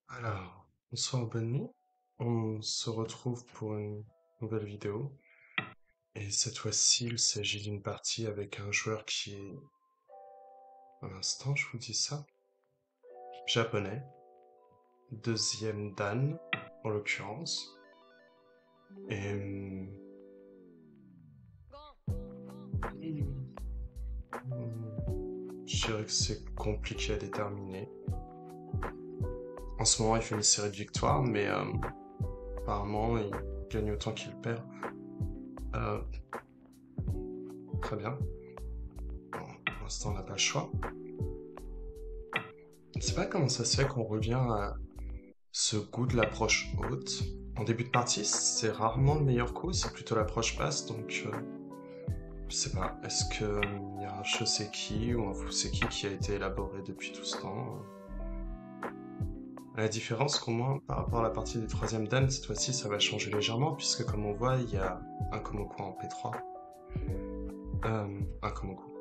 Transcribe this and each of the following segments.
Alors, bonsoir, bonne nuit. On se retrouve pour une nouvelle vidéo. Et cette fois-ci, il s'agit d'une partie avec un joueur qui est, un instant, je vous dis ça, japonais, deuxième Dan, en l'occurrence. Et je dirais que c'est compliqué à déterminer. En ce moment, il fait une série de victoires, mais apparemment, il gagne autant qu'il perd. Euh, Très bien. Bon, pour l'instant, on n'a pas le choix. Je ne sais pas comment ça se fait qu'on revient à ce goût de l'approche haute. En début de partie, c'est rarement le meilleur coup, c'est plutôt l'approche basse, donc je sais pas, est-ce que il y a un je sais qui ou un vous sais qui a été élaboré depuis tout ce temps? La différence qu'au moins par rapport à la partie du troisième Dan, cette fois-ci ça va changer légèrement, puisque comme on voit, il y a un Komoku en P3, un Komoku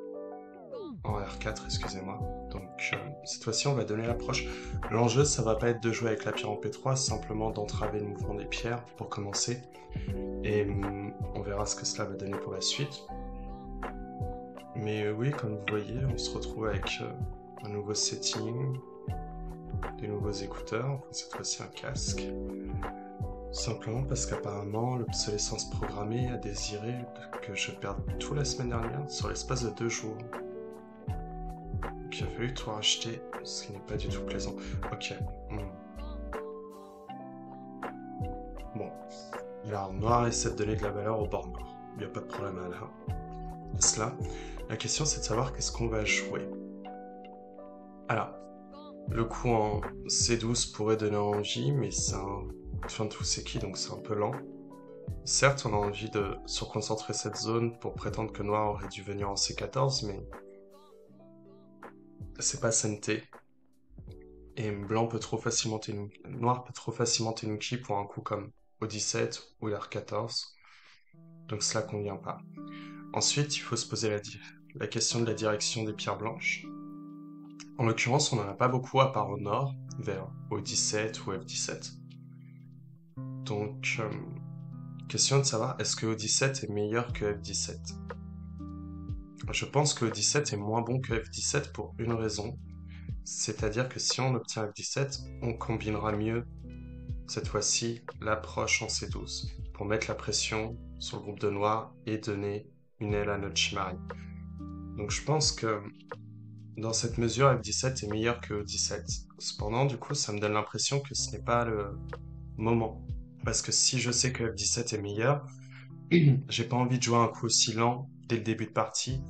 en R4, excusez-moi. Donc cette fois-ci on va donner l'approche. L'enjeu ça va pas être de jouer avec la pierre en P3, simplement d'entraver le mouvement des pierres pour commencer. Et on verra ce que cela va donner pour la suite. Mais oui, comme vous voyez, on se retrouve avec un nouveau setting, des nouveaux écouteurs, enfin, cette fois-ci un casque. Simplement parce qu'apparemment l'obsolescence programmée a désiré que je perde tout la semaine dernière sur l'espace de 2 jours. Donc il a fallu tout racheter, ce qui n'est pas du tout plaisant. Ok. Bon. Alors, noir essaie de donner de la valeur au bord noir. Il n'y a pas de problème à cela. La question c'est de savoir qu'est-ce qu'on va jouer. Alors, le coup en C12 pourrait donner envie, mais c'est un fin de tout c'est qui, donc c'est un peu lent. Certes, on a envie de surconcentrer cette zone pour prétendre que noir aurait dû venir en C14, mais c'est pas Sente. Et blanc peut trop facilement noir peut trop facilement Tenuki pour un coup comme O17 ou l'R14, donc cela convient pas. Ensuite, il faut se poser la question de la direction des pierres blanches. En l'occurrence, on n'en a pas beaucoup à part au nord, vers O17 ou F17. Donc, question de savoir, est-ce que O17 est meilleur que F17? Je pense que O17 est moins bon que F17 pour une raison, c'est-à-dire que si on obtient F17, on combinera mieux, cette fois-ci, l'approche en C12, pour mettre la pression sur le groupe de noir et donner une aile à notre Shimari. Donc je pense que dans cette mesure, F17 est meilleur que O17. Cependant, du coup, ça me donne l'impression que ce n'est pas le moment. Parce que si je sais que F17 est meilleur, j'ai pas envie de jouer un coup aussi lent dès le début de partie,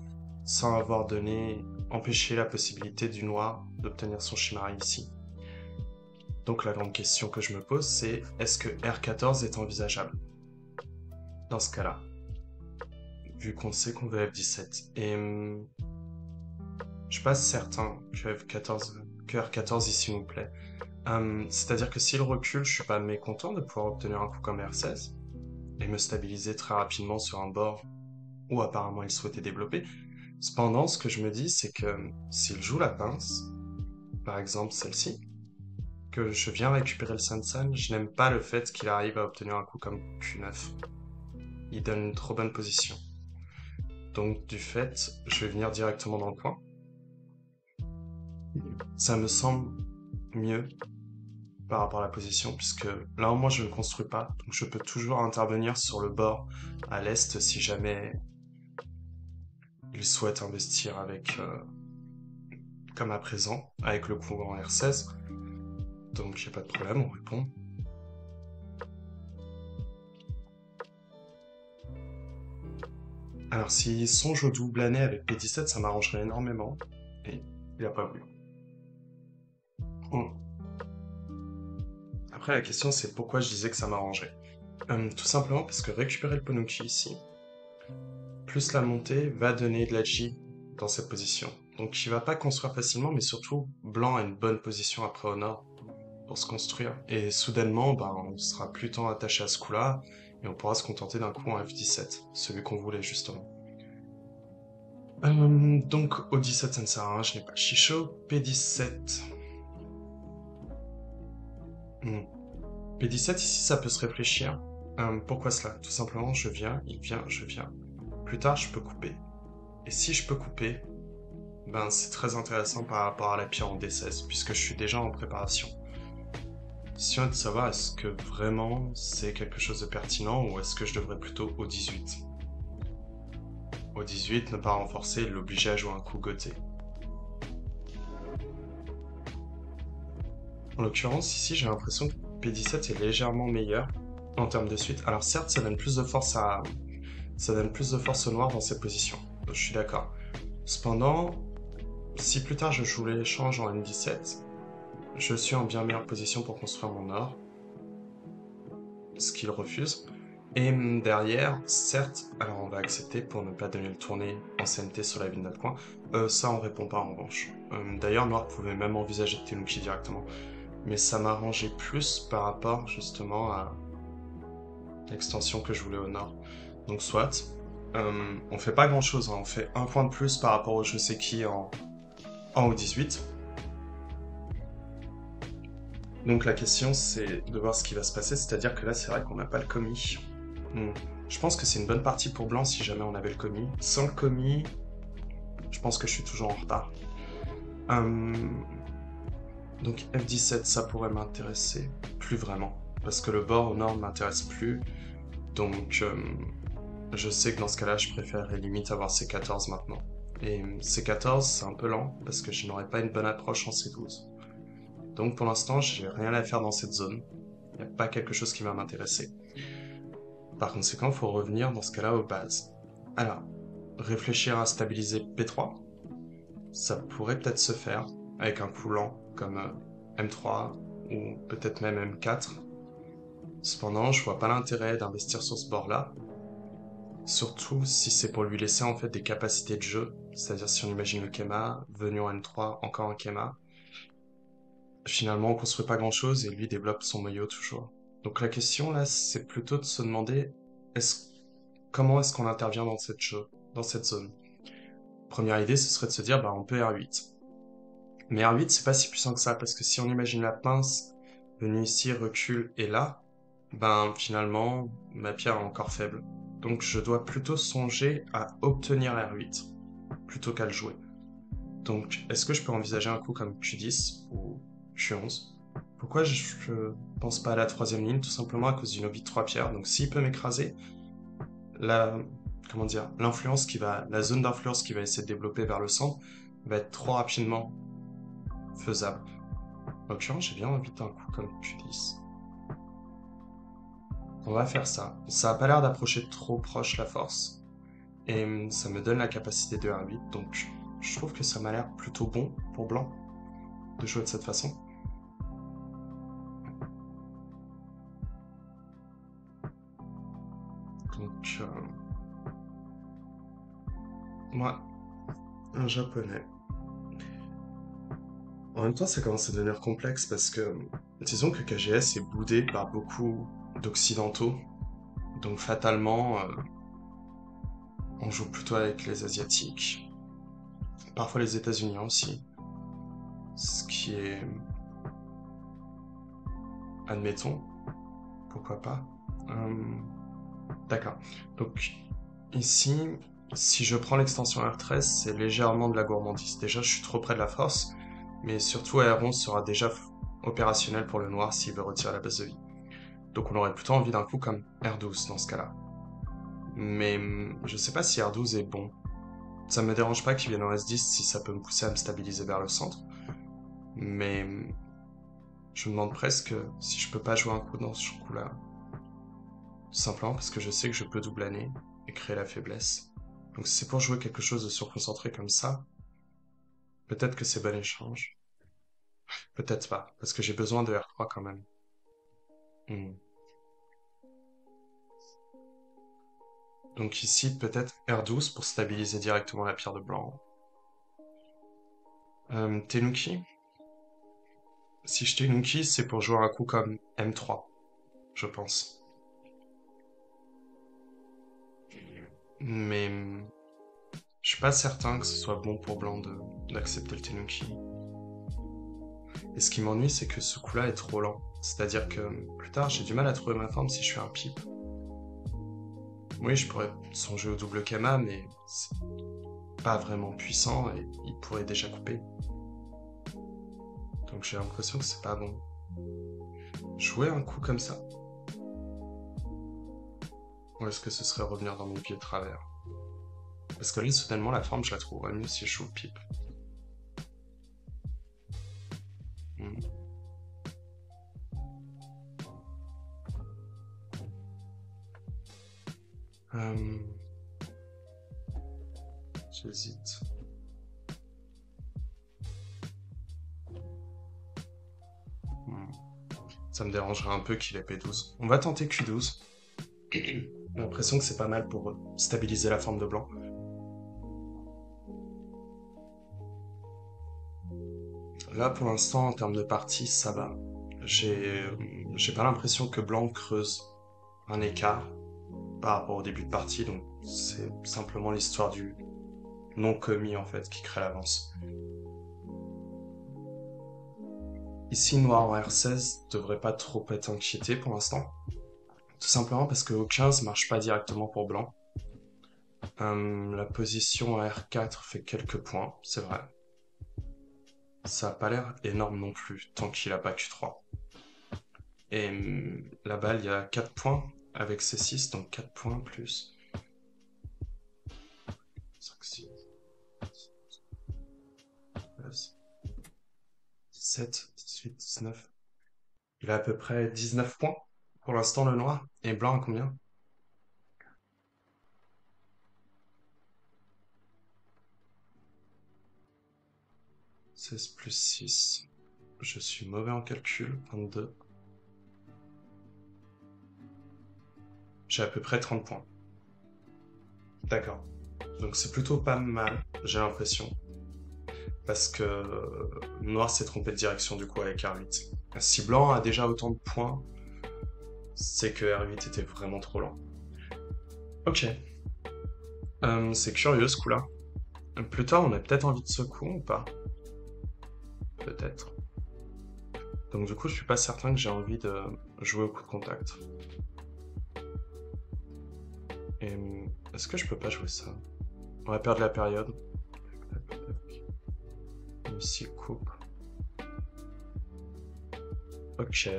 sans avoir empêché la possibilité du noir d'obtenir son Shimari ici. Donc la grande question que je me pose, c'est est-ce que R14 est envisageable dans ce cas-là, vu qu'on sait qu'on veut F17. Et je suis pas certain que R14 ici nous plaît. C'est-à-dire que s'il recule, je suis pas mécontent de pouvoir obtenir un coup comme R16 et me stabiliser très rapidement sur un bord où apparemment il souhaitait développer. Cependant, ce que je me dis, c'est que s'il joue la pince, par exemple celle-ci, que je viens récupérer le Sansan, je n'aime pas le fait qu'il arrive à obtenir un coup comme Q9. Il donne une trop bonne position. Donc du fait, je vais venir directement dans le coin. Ça me semble mieux par rapport à la position, puisque là au moins je ne construis pas, donc je peux toujours intervenir sur le bord à l'est si jamais il souhaite investir avec, comme à présent, avec le coup en R16. Donc il n'y a pas de problème, on répond. Alors s'il songe au double année avec P17, ça m'arrangerait énormément, et il n'a pas voulu. Hum. Après la question c'est pourquoi je disais que ça m'arrangerait. Tout simplement parce que récupérer le Ponuki ici, plus la montée va donner de la J dans cette position. Donc il va pas construire facilement, mais surtout blanc a une bonne position après au nord pour se construire. Et soudainement, ben, on sera plus tant attaché à ce coup-là, et on pourra se contenter d'un coup en F17, celui qu'on voulait justement. Donc au 17 ça ne sert à rien, je n'ai pas le chicho. P17. Hmm. P17, ici, ça peut se réfléchir. Pourquoi cela? Tout simplement, je viens, il vient, je viens. Plus tard, je peux couper. Et si je peux couper, ben c'est très intéressant par rapport à la pierre en D16, puisque je suis déjà en préparation. Question est de savoir est-ce que vraiment c'est quelque chose de pertinent ou est-ce que je devrais plutôt au 18. Au 18, ne pas renforcer et l'obliger à jouer un coup goté. En l'occurrence, ici, j'ai l'impression que P17 est légèrement meilleur en termes de suite. Alors certes, ça donne plus de force ça donne plus de force au noir dans cette position. Je suis d'accord. Cependant, si plus tard je joue l'échange en M17, je suis en bien meilleure position pour construire mon or, ce qu'il refuse. Et derrière, certes, alors on va accepter pour ne pas donner le tourné en CMT sur la ville de notre coin. Ça, on répond pas en revanche. D'ailleurs, Noir pouvait même envisager de Tenuki directement. Mais ça m'arrangeait plus par rapport justement à l'extension que je voulais au nord. Donc soit, on fait pas grand chose, hein. On fait un point de plus par rapport au je sais qui en O18. Donc la question c'est de voir ce qui va se passer, c'est-à-dire que là c'est vrai qu'on n'a pas le commis. Hmm. Je pense que c'est une bonne partie pour blanc si jamais on avait le commis. Sans le commis, je pense que je suis toujours en retard. Hum, Donc F17 ça pourrait m'intéresser, plus vraiment, parce que le bord au nord ne m'intéresse plus. Donc je sais que dans ce cas-là je préférerais limite avoir C14 maintenant. Et C14 c'est un peu lent parce que je n'aurais pas une bonne approche en C12. Donc pour l'instant j'ai rien à faire dans cette zone. Il n'y a pas quelque chose qui va m'intéresser. Par conséquent, il faut revenir dans ce cas-là aux bases. Alors, réfléchir à stabiliser P3, ça pourrait peut-être se faire avec un coup lent comme M3 ou peut-être même M4. Cependant, je vois pas l'intérêt d'investir sur ce bord-là, surtout si c'est pour lui laisser en fait des capacités de jeu, c'est-à-dire si on imagine le Kema, venu en M3, encore un Kema, finalement on construit pas grand-chose et lui développe son Moyo toujours. Donc la question là, c'est plutôt de se demander est-ce comment est-ce qu'on intervient dans cette zone. Première idée, ce serait de se dire, bah, on peut R8. Mais R8, c'est pas si puissant que ça, parce que si on imagine la pince venue ici, recule et là, ben finalement, ma pierre est encore faible. Donc je dois plutôt songer à obtenir R8, plutôt qu'à le jouer. Donc, est-ce que je peux envisager un coup comme Q10 ou Q11? Pourquoi je pense pas à la troisième ligne? Tout simplement à cause d'une obie de 3 pierres. Donc s'il peut m'écraser, la, comment dire, la zone d'influence qui va essayer de développer vers le centre va être trop rapidement faisable. En l'occurrence, j'ai bien envie d'un coup comme Q10. On va faire ça. Ça a pas l'air d'approcher trop proche la force. Et ça me donne la capacité de R8. Donc, je trouve que ça m'a l'air plutôt bon pour blanc de jouer de cette façon. Donc, moi, un japonais. En même temps, ça commence à devenir complexe parce que, disons que KGS est boudé par beaucoup d'occidentaux. Donc, fatalement, on joue plutôt avec les Asiatiques. Parfois les États-Unis aussi. Ce qui est, admettons, pourquoi pas. Hum, D'accord. Donc, ici, si je prends l'extension R13, c'est légèrement de la gourmandise. Déjà, je suis trop près de la force, mais surtout R11 sera déjà opérationnel pour le noir s'il veut retirer la base de vie. Donc on aurait plutôt envie d'un coup comme R12 dans ce cas-là. Mais je sais pas si R12 est bon. Ça me dérange pas qu'il vienne en S10 si ça peut me pousser à me stabiliser vers le centre. Mais je me demande presque si je peux pas jouer un coup dans ce coup-là. Tout simplement parce que je sais que je peux double-année et créer la faiblesse. Donc si c'est pour jouer quelque chose de surconcentré comme ça, peut-être que c'est bon échange. Peut-être pas, parce que j'ai besoin de R3 quand même. Hmm. Donc ici, peut-être R12 pour stabiliser directement la pierre de blanc. Tenuki. Si je Tenuki, c'est pour jouer un coup comme M3, je pense. Mais je suis pas certain que ce soit bon pour blanc d'accepter le Tenuki. Et ce qui m'ennuie, c'est que ce coup-là est trop lent. C'est-à-dire que plus tard, j'ai du mal à trouver ma forme si je fais un pipe. Oui, je pourrais songer au double Kama, mais c'est pas vraiment puissant et il pourrait déjà couper. Donc j'ai l'impression que c'est pas bon. Jouer un coup comme ça? Ou est-ce que ce serait revenir dans mes vieux travers? Parce que là, soudainement, la forme, je la trouverais mieux si je joue pipe. Hmm. Euh, J'hésite. Hmm. Ça me dérangerait un peu qu'il ait P12. On va tenter Q12. J'ai l'impression que c'est pas mal pour stabiliser la forme de blanc. Là, pour l'instant, en termes de partie, ça va. J'ai j'ai pas l'impression que blanc creuse un écart par rapport au début de partie, donc c'est simplement l'histoire du non commis en fait qui crée l'avance. Ici, noir en R16 devrait pas trop être inquiété pour l'instant, tout simplement parce que O15 marche pas directement pour blanc. La position à R4 fait quelques points, c'est vrai. Ça a pas l'air énorme non plus, tant qu'il a pas Q3. Et la balle, il y a 4 points avec C6, donc 4 points plus 5, 6, 17, 18, 19. Il a à peu près 19 points pour l'instant, le noir. Et blanc à combien? 16 plus 6. Je suis mauvais en calcul. 22. J'ai à peu près 30 points. D'accord. Donc c'est plutôt pas mal, j'ai l'impression. Parce que noir s'est trompé de direction du coup avec R8. Si blanc a déjà autant de points, c'est que R8 était vraiment trop lent. Ok. C'est curieux ce coup-là. Plus tard, on a peut-être envie de ce coup ou pas? Peut-être. Donc du coup, je suis pas certain que j'ai envie de jouer au coup de contact. Et est-ce que je peux pas jouer ça? On va perdre la période. Ici, coupe. Ok.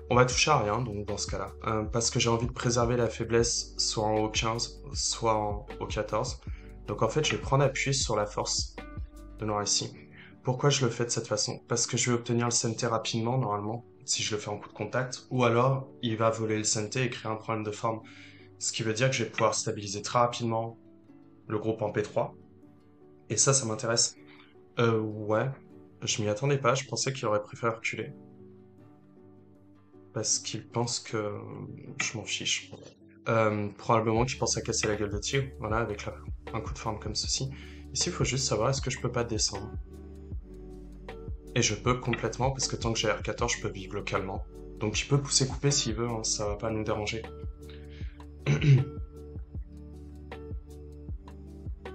On va toucher à rien, donc dans ce cas-là. Parce que j'ai envie de préserver la faiblesse, soit en O15, soit en O14. Donc en fait, je vais prendre appui sur la force de noir ici. Pourquoi je le fais de cette façon? Parce que je vais obtenir le CNT rapidement, normalement, si je le fais en coup de contact. Ou alors, il va voler le CNT et créer un problème de forme. Ce qui veut dire que je vais pouvoir stabiliser très rapidement le groupe en P3. Et ça m'intéresse. Ouais. Je m'y attendais pas, je pensais qu'il aurait préféré reculer. Parce qu'il pense que je m'en fiche. Probablement qu'il pense à casser la gueule de tigre, voilà, avec un coup de forme comme ceci. Ici, il faut juste savoir est-ce que je peux pas descendre. Et je peux complètement, parce que tant que j'ai R14, je peux vivre localement. Donc il peut pousser couper s'il veut, hein, ça va pas nous déranger.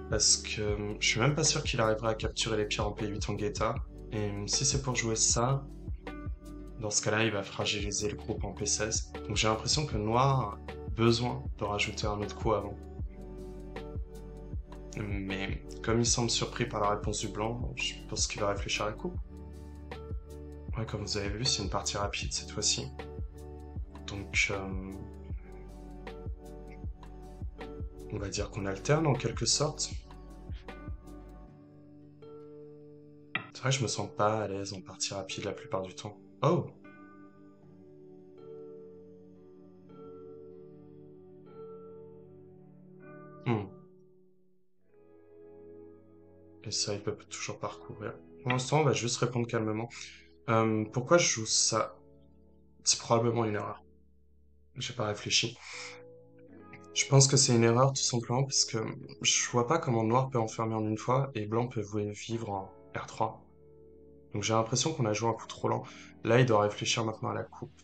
Parce que je suis même pas sûr qu'il arrivera à capturer les pierres en P8 en Guetta. Et si c'est pour jouer ça, dans ce cas-là, il va fragiliser le groupe en P16. Donc j'ai l'impression que Noir a besoin de rajouter un autre coup avant. Mais comme il semble surpris par la réponse du blanc, je pense qu'il va réfléchir à la coupe. Ouais, comme vous avez vu, c'est une partie rapide cette fois-ci. Donc, on va dire qu'on alterne en quelque sorte. C'est vrai que je me sens pas à l'aise en partie rapide la plupart du temps. Oh! Hmm. Et ça, il peut toujours parcourir. Pour l'instant, on va juste répondre calmement. Pourquoi je joue ça? C'est probablement une erreur. J'ai pas réfléchi. Je pense que c'est une erreur tout simplement parce que je vois pas comment noir peut enfermer en une fois et blanc peut vivre en R3. Donc j'ai l'impression qu'on a joué un coup trop lent. Là, il doit réfléchir maintenant à la coupe.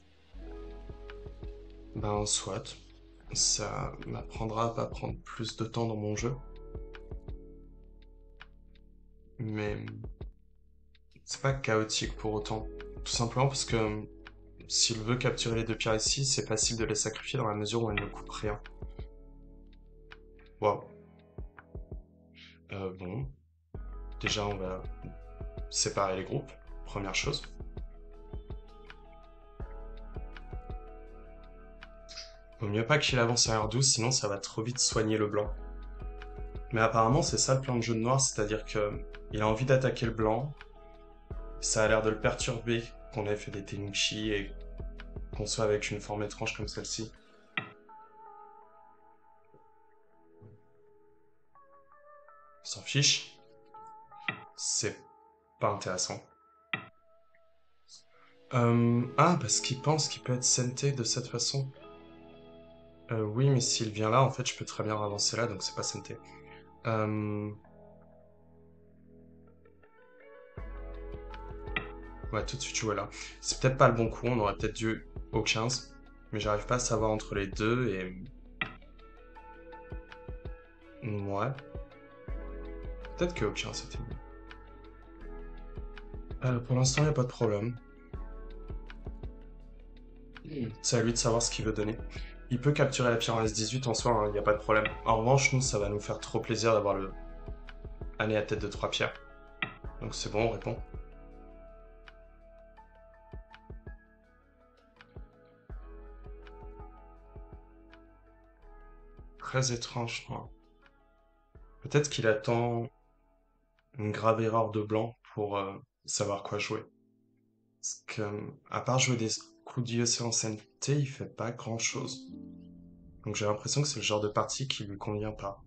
Ben, soit. Ça m'apprendra à pas prendre plus de temps dans mon jeu. Mais C'est pas chaotique pour autant. Tout simplement parce que s'il veut capturer les deux pierres ici, c'est facile de les sacrifier dans la mesure où elles ne coûtent rien. Waouh. Bon, déjà on va séparer les groupes, première chose. Vaut mieux pas qu'il avance à R12, sinon ça va trop vite soigner le blanc. Mais apparemment c'est ça le plan de jeu de noir, c'est-à-dire que il a envie d'attaquer le blanc, ça a l'air de le perturber qu'on ait fait des Tenchi et qu'on soit avec une forme étrange comme celle-ci. Il s'en fiche, c'est pas intéressant. Ah, parce qu'il pense qu'il peut être senté de cette façon. Oui, mais s'il vient là, en fait, je peux très bien avancer là, donc c'est pas senté. Euh... Ouais, tout de suite jouer là. C'est peut-être pas le bon coup, on aurait peut-être dû au 15, mais j'arrive pas à savoir entre les deux et... Ouais, peut-être que au 15 c'était mieux. Pour l'instant, y a pas de problème. C'est à lui de savoir ce qu'il veut donner. Il peut capturer la pierre en S18 en soi, il n'y a pas de problème. En revanche, nous, ça va nous faire trop plaisir d'avoir le année à tête de 3 pierres. Donc c'est bon, on répond. Très étrange, moi. Peut-être qu'il attend une grave erreur de blanc pour savoir quoi jouer. Parce que, à part jouer des coups d'IEC en CNT, il fait pas grand-chose. Donc j'ai l'impression que c'est le genre de partie qui lui convient pas.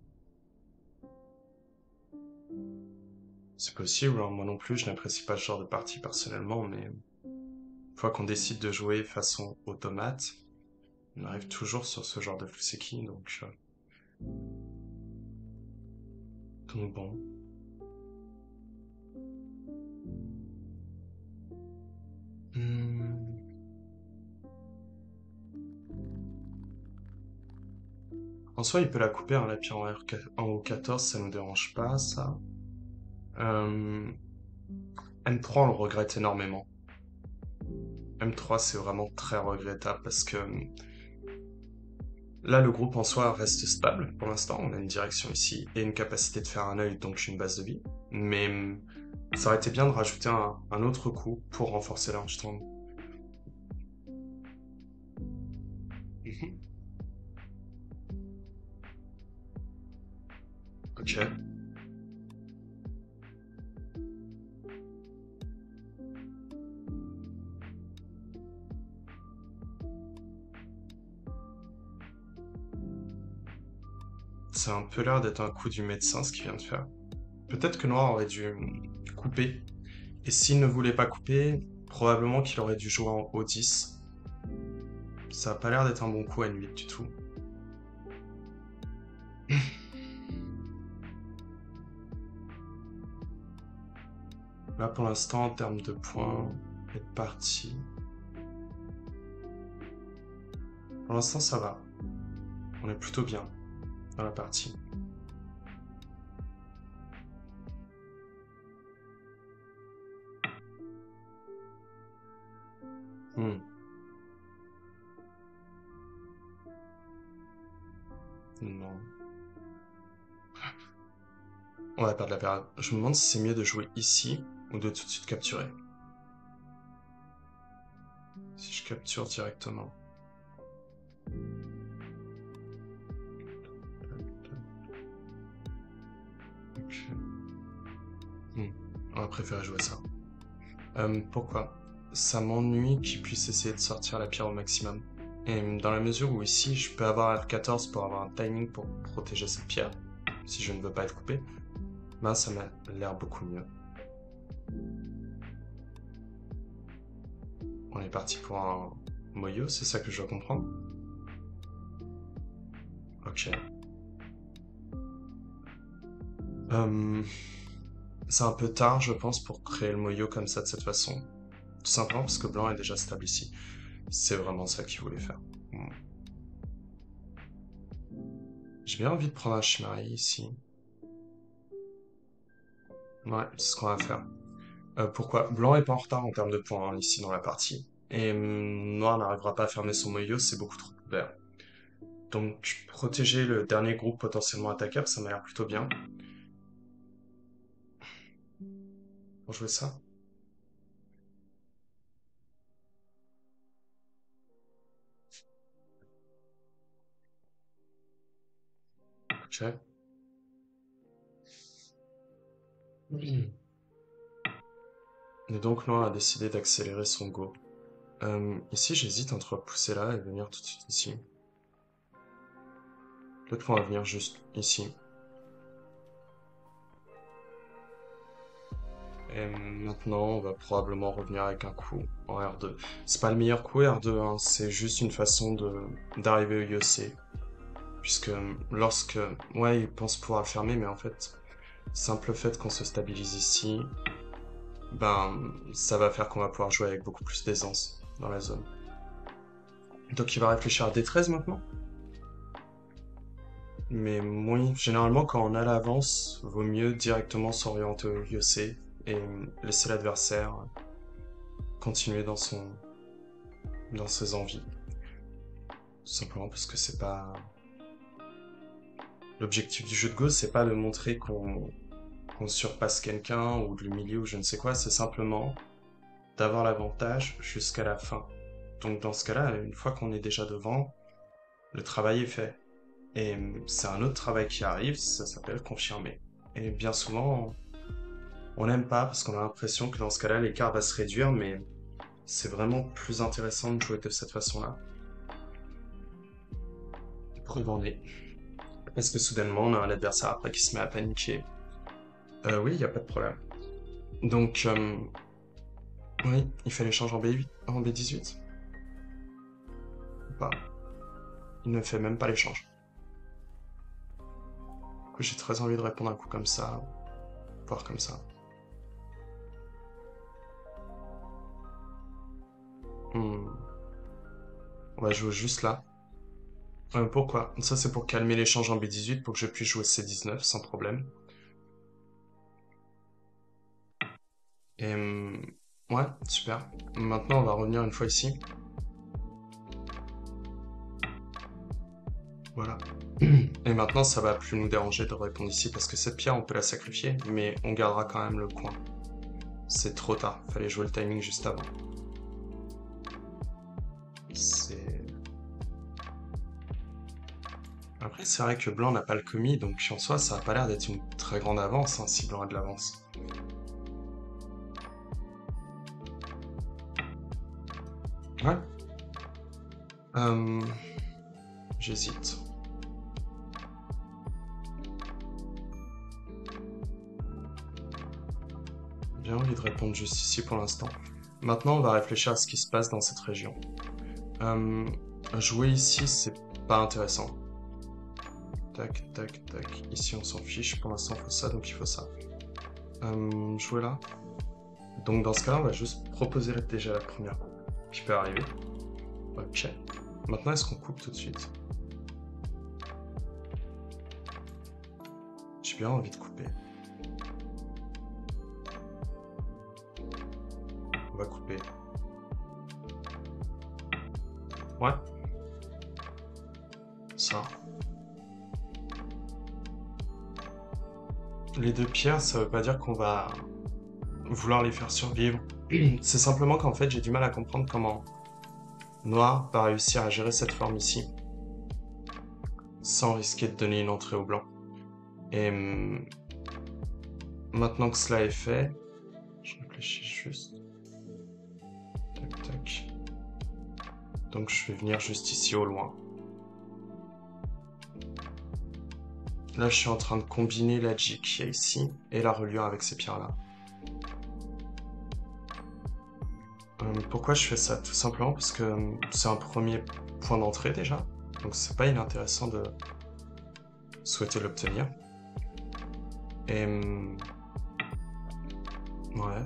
C'est possible, hein, moi non plus, je n'apprécie pas ce genre de partie personnellement, mais une fois qu'on décide de jouer façon automate, on arrive toujours sur ce genre de Fuseki, donc bon. Hmm. En soi, il peut la couper, hein, la pierre en O14, ça nous dérange pas, ça. Euh, M3, on le regrette énormément. M3, c'est vraiment très regrettable parce que là, le groupe en soi reste stable pour l'instant. On a une direction ici et une capacité de faire un œil, donc une base de vie. Mais ça aurait été bien de rajouter un autre coup pour renforcer l'Armstrong. Mhm. Ok. Ça a un peu l'air d'être un coup du médecin ce qu'il vient de faire. Peut-être que Noir aurait dû couper. Et s'il ne voulait pas couper, probablement qu'il aurait dû jouer en O10. Ça a pas l'air d'être un bon coup à nuit du tout. Là, pour l'instant, en termes de points et de partie, pour l'instant, ça va. On est plutôt bien dans la partie. Hmm. Non. On va perdre la période. Je me demande si c'est mieux de jouer ici ou de tout de suite capturer. Si je capture directement. Ok. Hmm. On va préférer jouer ça. Pourquoi? Ça m'ennuie qu'il puisse essayer de sortir la pierre au maximum. Et dans la mesure où ici, je peux avoir R14 pour avoir un timing pour protéger cette pierre, si je ne veux pas être coupé, ben ça m'a l'air beaucoup mieux. On est parti pour un Moyo, c'est ça que je dois comprendre? Ok. Euh, c'est un peu tard, je pense, pour créer le Moyo comme ça, de cette façon. Tout simplement parce que blanc est déjà stable ici. C'est vraiment ça qu'il voulait faire. Hmm. J'ai bien envie de prendre un Shimari ici. Ouais, c'est ce qu'on va faire. Pourquoi? Blanc est pas en retard en termes de points hein, ici dans la partie. Et noir n'arrivera pas à fermer son moyo, c'est beaucoup trop ouvert. Donc protéger le dernier groupe potentiellement attaquable, ça m'a l'air plutôt bien. Pour jouer ça. Ok. Et donc noir a décidé d'accélérer son go. Ici j'hésite entre pousser là et venir tout de suite ici. Peut-être qu'on va venir juste ici. Et maintenant, on va probablement revenir avec un coup en R2. C'est pas le meilleur coup R2, hein, c'est juste une façon de d'arriver au IOC. Puisque lorsque... Ouais, il pense pouvoir le fermer, mais en fait, simple fait qu'on se stabilise ici, ben, ça va faire qu'on va pouvoir jouer avec beaucoup plus d'aisance dans la zone. Donc il va réfléchir à D13 maintenant. Mais oui, généralement, quand on a l'avance, vaut mieux directement s'orienter au IOC et laisser l'adversaire continuer dans ses envies. Tout simplement parce que c'est pas... L'objectif du jeu de Go, c'est pas de montrer qu'on surpasse quelqu'un ou de l'humilier ou je ne sais quoi, c'est simplement d'avoir l'avantage jusqu'à la fin. Donc dans ce cas-là, une fois qu'on est déjà devant, le travail est fait. Et c'est un autre travail qui arrive, ça s'appelle confirmer. Et bien souvent, on n'aime pas parce qu'on a l'impression que dans ce cas-là, l'écart va se réduire, mais c'est vraiment plus intéressant de jouer de cette façon-là. Preuve en est. Parce que soudainement, on a un adversaire après qui se met à paniquer. Oui, il n'y a pas de problème. Donc, oui, il fait l'échange en B8, en B18. Ou pas. Il ne fait même pas l'échange. Du coup, j'ai très envie de répondre un coup comme ça, voire comme ça. Hmm. On va jouer juste là. Pourquoi? Ça, c'est pour calmer l'échange en B18 pour que je puisse jouer C19 sans problème. Et ouais, super. Maintenant, on va revenir une fois ici. Voilà. Et maintenant, ça va plus nous déranger de répondre ici parce que cette pierre, on peut la sacrifier, mais on gardera quand même le coin. C'est trop tard, fallait jouer le timing juste avant. C'est... Après, c'est vrai que blanc n'a pas le commis, donc en soi, ça a pas l'air d'être une très grande avance, hein, si blanc a de l'avance. Ouais. Euh, J'hésite. J'ai envie de répondre juste ici pour l'instant. Maintenant, on va réfléchir à ce qui se passe dans cette région. Euh, Jouer ici, c'est pas intéressant. Tac, tac, tac. Ici, on s'en fiche. Pour l'instant, il faut ça, donc il faut ça. Jouer là. Donc, dans ce cas-là, on va juste proposer déjà la première coupe qui peut arriver. Ok. Maintenant, est-ce qu'on coupe tout de suite? J'ai bien envie de couper. On va couper. Ouais. Ça. Les deux pierres, ça veut pas dire qu'on va vouloir les faire survivre. C'est simplement qu'en fait, j'ai du mal à comprendre comment Noir va réussir à gérer cette forme ici, sans risquer de donner une entrée au blanc. Et maintenant que cela est fait, je réfléchis juste. Tac, tac. Donc je vais venir juste ici au loin. Là, je suis en train de combiner la J qu'il y a ici et la reliure avec ces pierres-là. Pourquoi je fais ça? Tout simplement parce que c'est un premier point d'entrée déjà. Donc c'est pas inintéressant de souhaiter l'obtenir. Et ouais.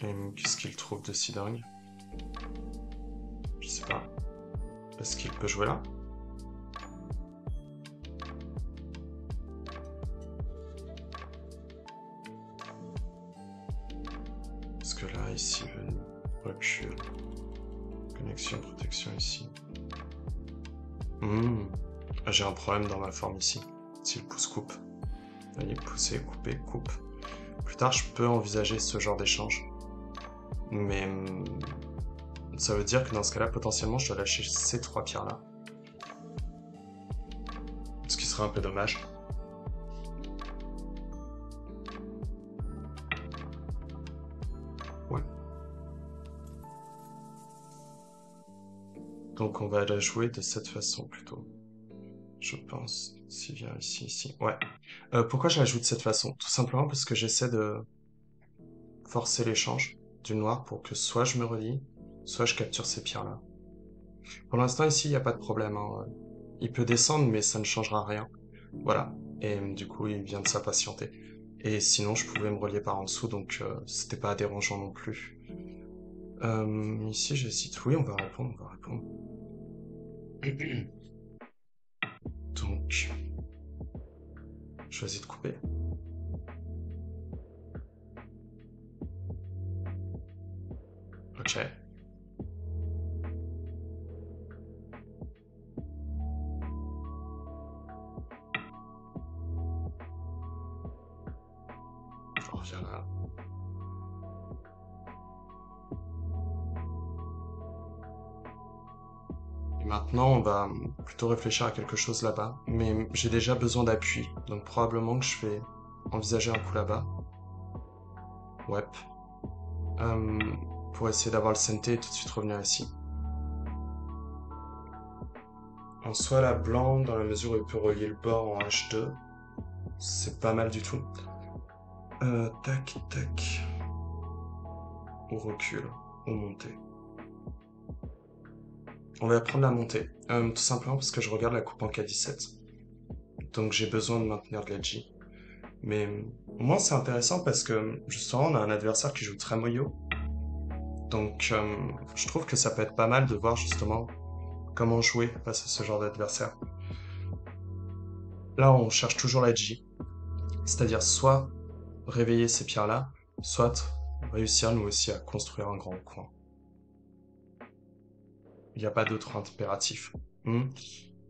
Et qu'est-ce qu'il trouve de si dingue? Je sais pas. Est-ce qu'il peut jouer là? Parce que là, ici, recul. Connexion, protection ici. J'ai un problème dans ma forme ici. Si le pouce coupe. Vous voyez, pousser, couper, coupe. Plus tard, je peux envisager ce genre d'échange. Mais ça veut dire que dans ce cas-là, potentiellement, je dois lâcher ces 3 pierres-là. Ce qui serait un peu dommage. Ouais. Donc on va la jouer de cette façon plutôt. Je pense. S'il vient ici, ici. Ouais. Pourquoi je la joue de cette façon? Tout simplement parce que j'essaie de forcer l'échange du noir pour que soit je me relie, soit je capture ces pierres-là. Pour l'instant, ici, il n'y a pas de problème, hein. Il peut descendre, mais ça ne changera rien. Voilà. Et du coup, il vient de s'impatienter. Et sinon, je pouvais me relier par en dessous, donc c'était pas dérangeant non plus. Ici, j'hésite. Oui, on va répondre, on va répondre. Donc, choisis de couper. Ok. On revient là. Et maintenant, on va plutôt réfléchir à quelque chose là-bas. Mais j'ai déjà besoin d'appui. Donc probablement que je vais envisager un coup là-bas. Ouais. Pour essayer d'avoir le CNT et tout de suite revenir ici. En soi, la blanc, dans la mesure où il peut relier le bord en H2, c'est pas mal du tout. Tac, tac. On recule, on montée. On va prendre la montée. Tout simplement parce que je regarde la coupe en K17. Donc j'ai besoin de maintenir de l'edgy. Mais au moins c'est intéressant parce que justement on a un adversaire qui joue très moyo. Donc je trouve que ça peut être pas mal de voir justement comment jouer face à ce genre d'adversaire. Là on cherche toujours l'edgy. C'est-à-dire soit réveiller ces pierres-là, soit réussir nous aussi à construire un grand coin. Il n'y a pas d'autre impératif. Hmm.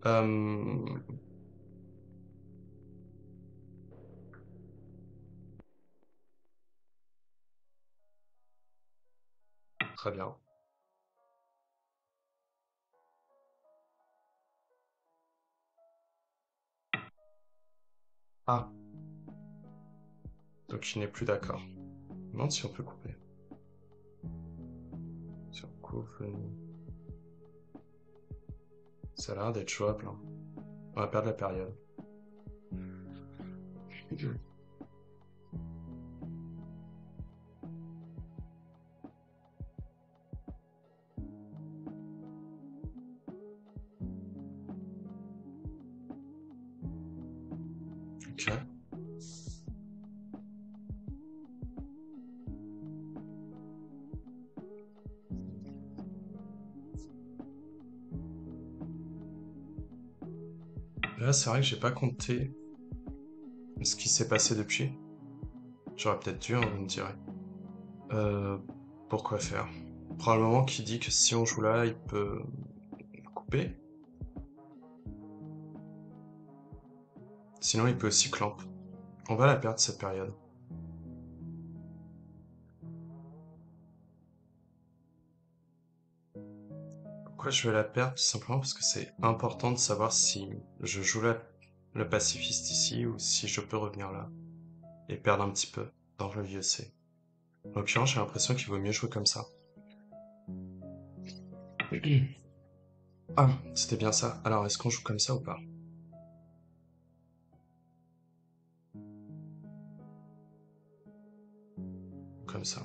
Euh, Très bien. Ah, donc il n'est plus d'accord. Je me demande si on peut couper. Si on coupe, ça a l'air d'être jouable, hein. On va perdre la période. Ok. Là, c'est vrai que j'ai pas compté ce qui s'est passé depuis. J'aurais peut-être dû, hein, vous me direz. Euh, Pourquoi faire? Probablement qui dit que si on joue là, il peut couper. Sinon, il peut aussi clamp. On va la perdre cette période. Pourquoi je vais la perdre? Tout simplement parce que c'est important de savoir si je joue le pacifiste ici ou si je peux revenir là et perdre un petit peu dans le vieux C. En l'occurrence, j'ai l'impression qu'il vaut mieux jouer comme ça. Ah, c'était bien ça. Alors, est-ce qu'on joue comme ça ou pas? Comme ça.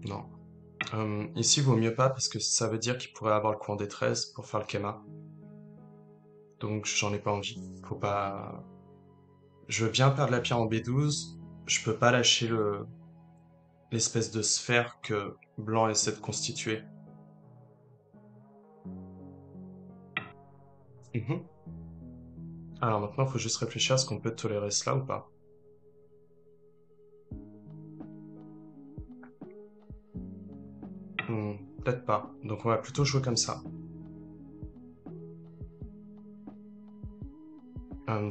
Non. Ici, vaut mieux pas parce que ça veut dire qu'il pourrait avoir le coup en D13 pour faire le Kema. Donc, j'en ai pas envie. Faut pas. Je veux bien perdre la pierre en B12. Je peux pas lâcher l'espèce de sphère que blanc essaie de constituer. Mhm. Alors maintenant, il faut juste réfléchir à ce qu'on peut tolérer cela ou pas. peut-être pas. Donc on va plutôt jouer comme ça.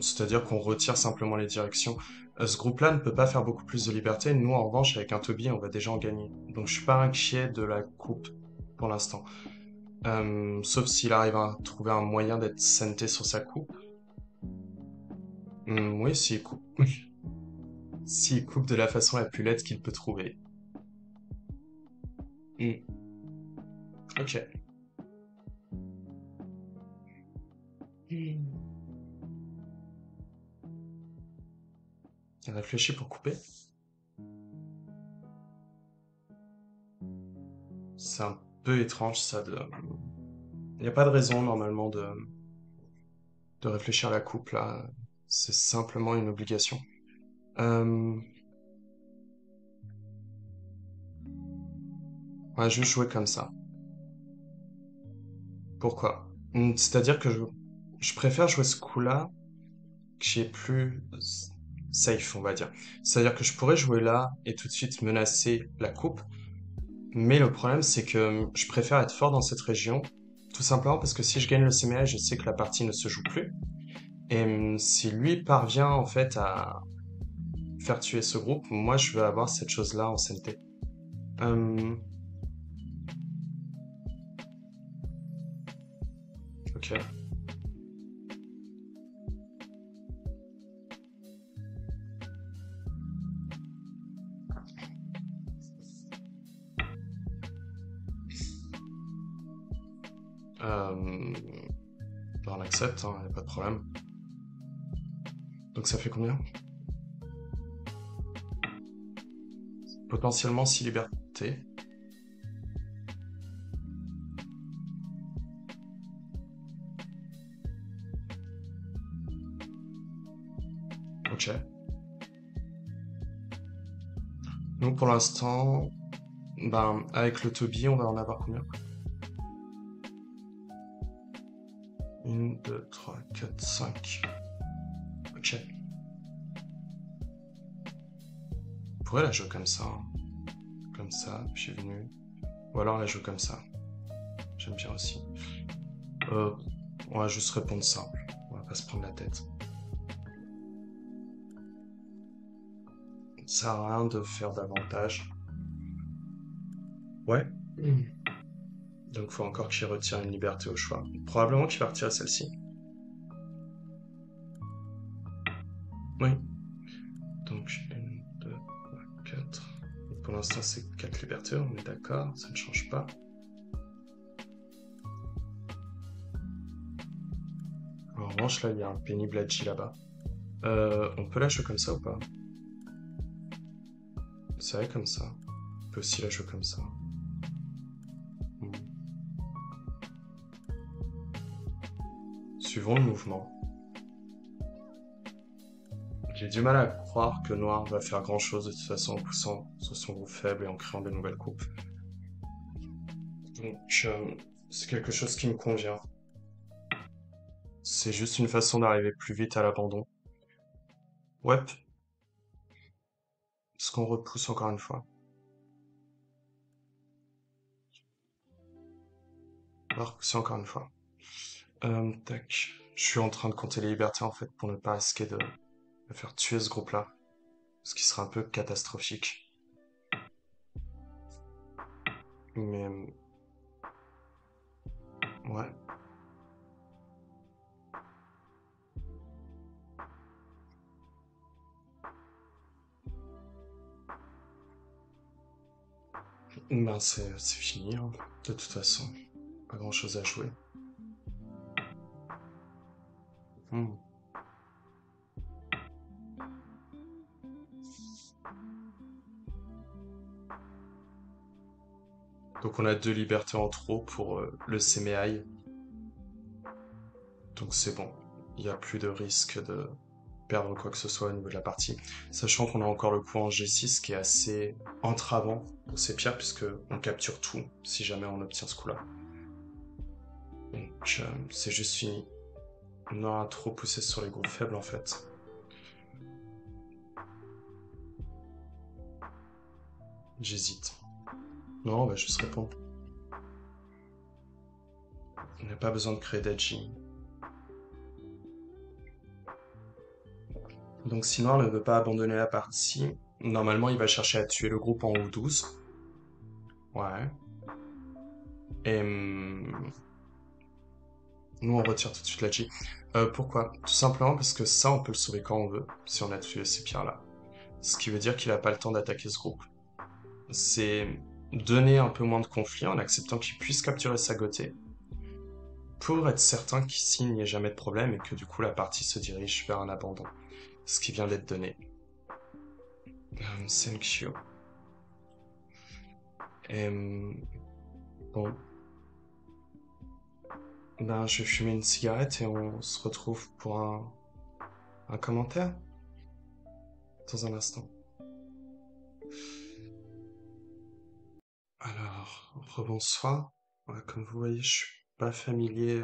C'est-à-dire qu'on retire simplement les directions. Ce groupe-là ne peut pas faire beaucoup plus de liberté. Nous, en revanche, avec un Toby, on va déjà en gagner. Donc je suis pas inquiet de la coupe pour l'instant. Sauf s'il arrive à trouver un moyen d'être santé sur sa coupe. Oui, s'il coupe. S'il coupe de la façon la plus laide qu'il peut trouver. Hmm, ok. Hmm. Il réfléchit pour couper. C'est un peu étrange ça de... Il n'y a pas de raison normalement de réfléchir à la coupe là. C'est simplement une obligation. Euh, on va juste jouer comme ça. Pourquoi? C'est-à-dire que je préfère jouer ce coup-là qui est plus safe, on va dire. C'est-à-dire que je pourrais jouer là et tout de suite menacer la coupe, mais le problème c'est que je préfère être fort dans cette région, tout simplement parce que si je gagne le CMA, je sais que la partie ne se joue plus. Et si lui parvient en fait à faire tuer ce groupe, moi je veux avoir cette chose-là en CNT. Euh, ok. Euh, on accepte, hein, y a pas de problème. Donc ça fait combien? Potentiellement 6 libertés. Ok. Donc pour l'instant, ben, avec le Toby, on va en avoir combien? 1, 2, 3, 4, 5. Ok. On pourrait la jouer comme ça, hein. Comme ça, puis je suis venu. Ou alors la jouer comme ça. J'aime bien aussi. Euh, on va juste répondre simple. On va pas se prendre la tête. Ça sert à rien de faire davantage. Ouais. Donc faut encore qu'il retire une liberté au choix. Probablement qu'il va retirer celle-ci. Oui. Donc 1, 2, 3, 4. Pour l'instant c'est 4 libertés, on est d'accord, ça ne change pas. En revanche là il y a un pénible Hadji là-bas. On peut la jouer comme ça ou pas? C'est vrai comme ça. On peut aussi la jouer comme ça. Hmm. Suivons le mouvement. J'ai du mal à croire que Noir va faire grand-chose de toute façon en poussant sur son groupe faible et en créant de nouvelles coupes. Donc, c'est quelque chose qui me convient. C'est juste une façon d'arriver plus vite à l'abandon. Ouais, ce qu'on repousse encore une fois. On va repousser encore une fois. Tac. Je suis en train de compter les libertés en fait pour ne pas risquer de faire tuer ce groupe-là. Ce qui serait un peu catastrophique. Mais ouais. Ben c'est fini, hein. De toute façon. Pas grand-chose à jouer. Hmm. Donc on a 2 libertés en trop pour le Semeai. Donc c'est bon. Il n'y a plus de risque de perdre quoi que ce soit au niveau de la partie. Sachant qu'on a encore le coup en G6 qui est assez entravant pour ces pierres puisque on capture tout si jamais on obtient ce coup-là. Donc c'est juste fini. On aura trop poussé sur les groupes faibles en fait. J'hésite. Non, on va juste répondre. pas besoin de créer d'edging. Donc si noir ne veut pas abandonner la partie, normalement il va chercher à tuer le groupe en haut 12. Ouais. Et nous on retire tout de suite la G. Pourquoi? Tout simplement parce que ça on peut le sauver quand on veut, si on a tué ces pierres-là. Ce qui veut dire qu'il a pas le temps d'attaquer ce groupe. C'est donner un peu moins de conflit en acceptant qu'il puisse capturer sa Gotée, pour être certain qu'ici il n'y ait jamais de problème et que du coup la partie se dirige vers un abandon. Ce qui vient d'être donné. Thank you. Bon, ben je vais fumer une cigarette et on se retrouve pour un commentaire dans un instant. Alors, rebonsoir. Ouais, comme vous voyez, je suis pas familier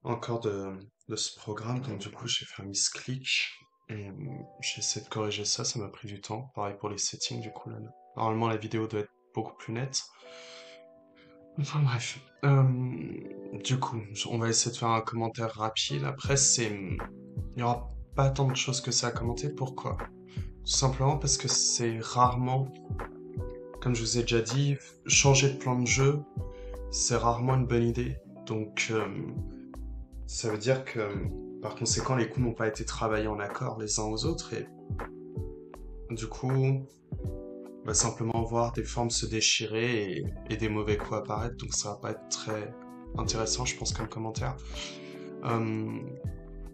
encore de ce programme, donc du coup j'ai fait un misclick et j'ai essayé de corriger ça, ça m'a pris du temps. Pareil pour les settings, du coup là, normalement la vidéo doit être beaucoup plus nette. Enfin bref, du coup, on va essayer de faire un commentaire rapide. Après, il n'y aura pas tant de choses que ça à commenter. Pourquoi? Tout simplement parce que c'est rarement, comme je vous ai déjà dit, changer de plan de jeu, c'est rarement une bonne idée. Donc, ça veut dire que, par conséquent, les coups n'ont pas été travaillés en accord les uns aux autres. Et du coup, on va simplement voir des formes se déchirer et des mauvais coups apparaître. Donc, ça va pas être très intéressant, je pense, comme commentaire.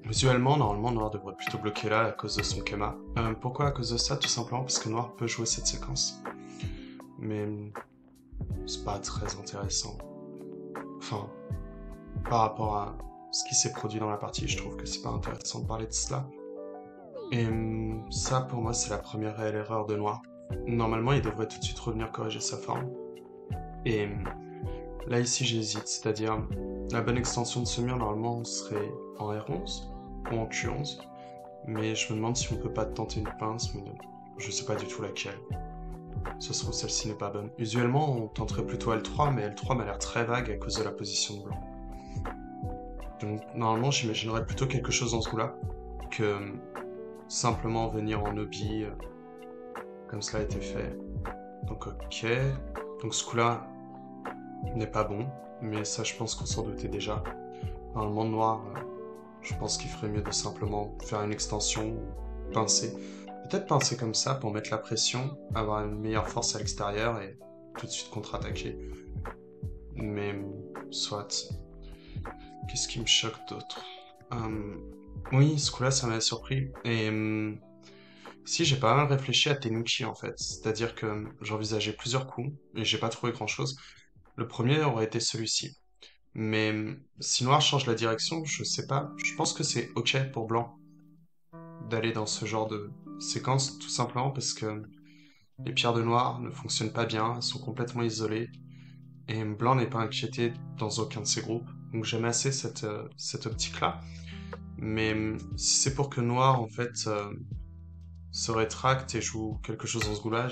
Visuellement, normalement, Noir devrait plutôt bloquer là à cause de son Kema. Pourquoi à cause de ça? Tout simplement parce que Noir peut jouer cette séquence. Mais c'est pas très intéressant. Enfin, par rapport à ce qui s'est produit dans la partie, je trouve que c'est pas intéressant de parler de cela. Et ça, pour moi, c'est la première réelle erreur de Noir. Normalement, il devrait tout de suite revenir corriger sa forme. Et là, ici, j'hésite. C'est-à-dire, la bonne extension de ce mur, normalement, serait en R11 ou en Q11. Mais je me demande si on peut pas tenter une pince, mais je sais pas du tout laquelle. Ça se trouve, celle-ci n'est pas bonne. Usuellement, on tenterait plutôt L3, mais L3 m'a l'air très vague à cause de la position de blanc. Donc, normalement, j'imaginerais plutôt quelque chose dans ce coup-là, que simplement venir en obi, comme cela a été fait. Donc, ok. Donc, ce coup-là n'est pas bon, mais ça, je pense qu'on s'en doutait déjà. Normalement, Noir, je pense qu'il ferait mieux de simplement faire une extension, pincer. Peut-être pincer comme ça pour mettre la pression, avoir une meilleure force à l'extérieur et tout de suite contre-attaquer. Mais soit. Qu'est-ce qui me choque d'autre? Oui, ce coup-là, ça m'a surpris. Et si, j'ai pas mal réfléchi à Tenuki en fait. C'est-à-dire que j'envisageais plusieurs coups et j'ai pas trouvé grand-chose. Le premier aurait été celui-ci. Mais si Noir change la direction, je sais pas. Je pense que c'est ok pour Blanc d'aller dans ce genre de séquence, tout simplement parce que les pierres de Noir ne fonctionnent pas bien, elles sont complètement isolées, et Blanc n'est pas inquiété dans aucun de ces groupes. Donc j'aime assez cette optique-là. Mais si c'est pour que Noir, en fait, se rétracte et joue quelque chose dans ce goût-là,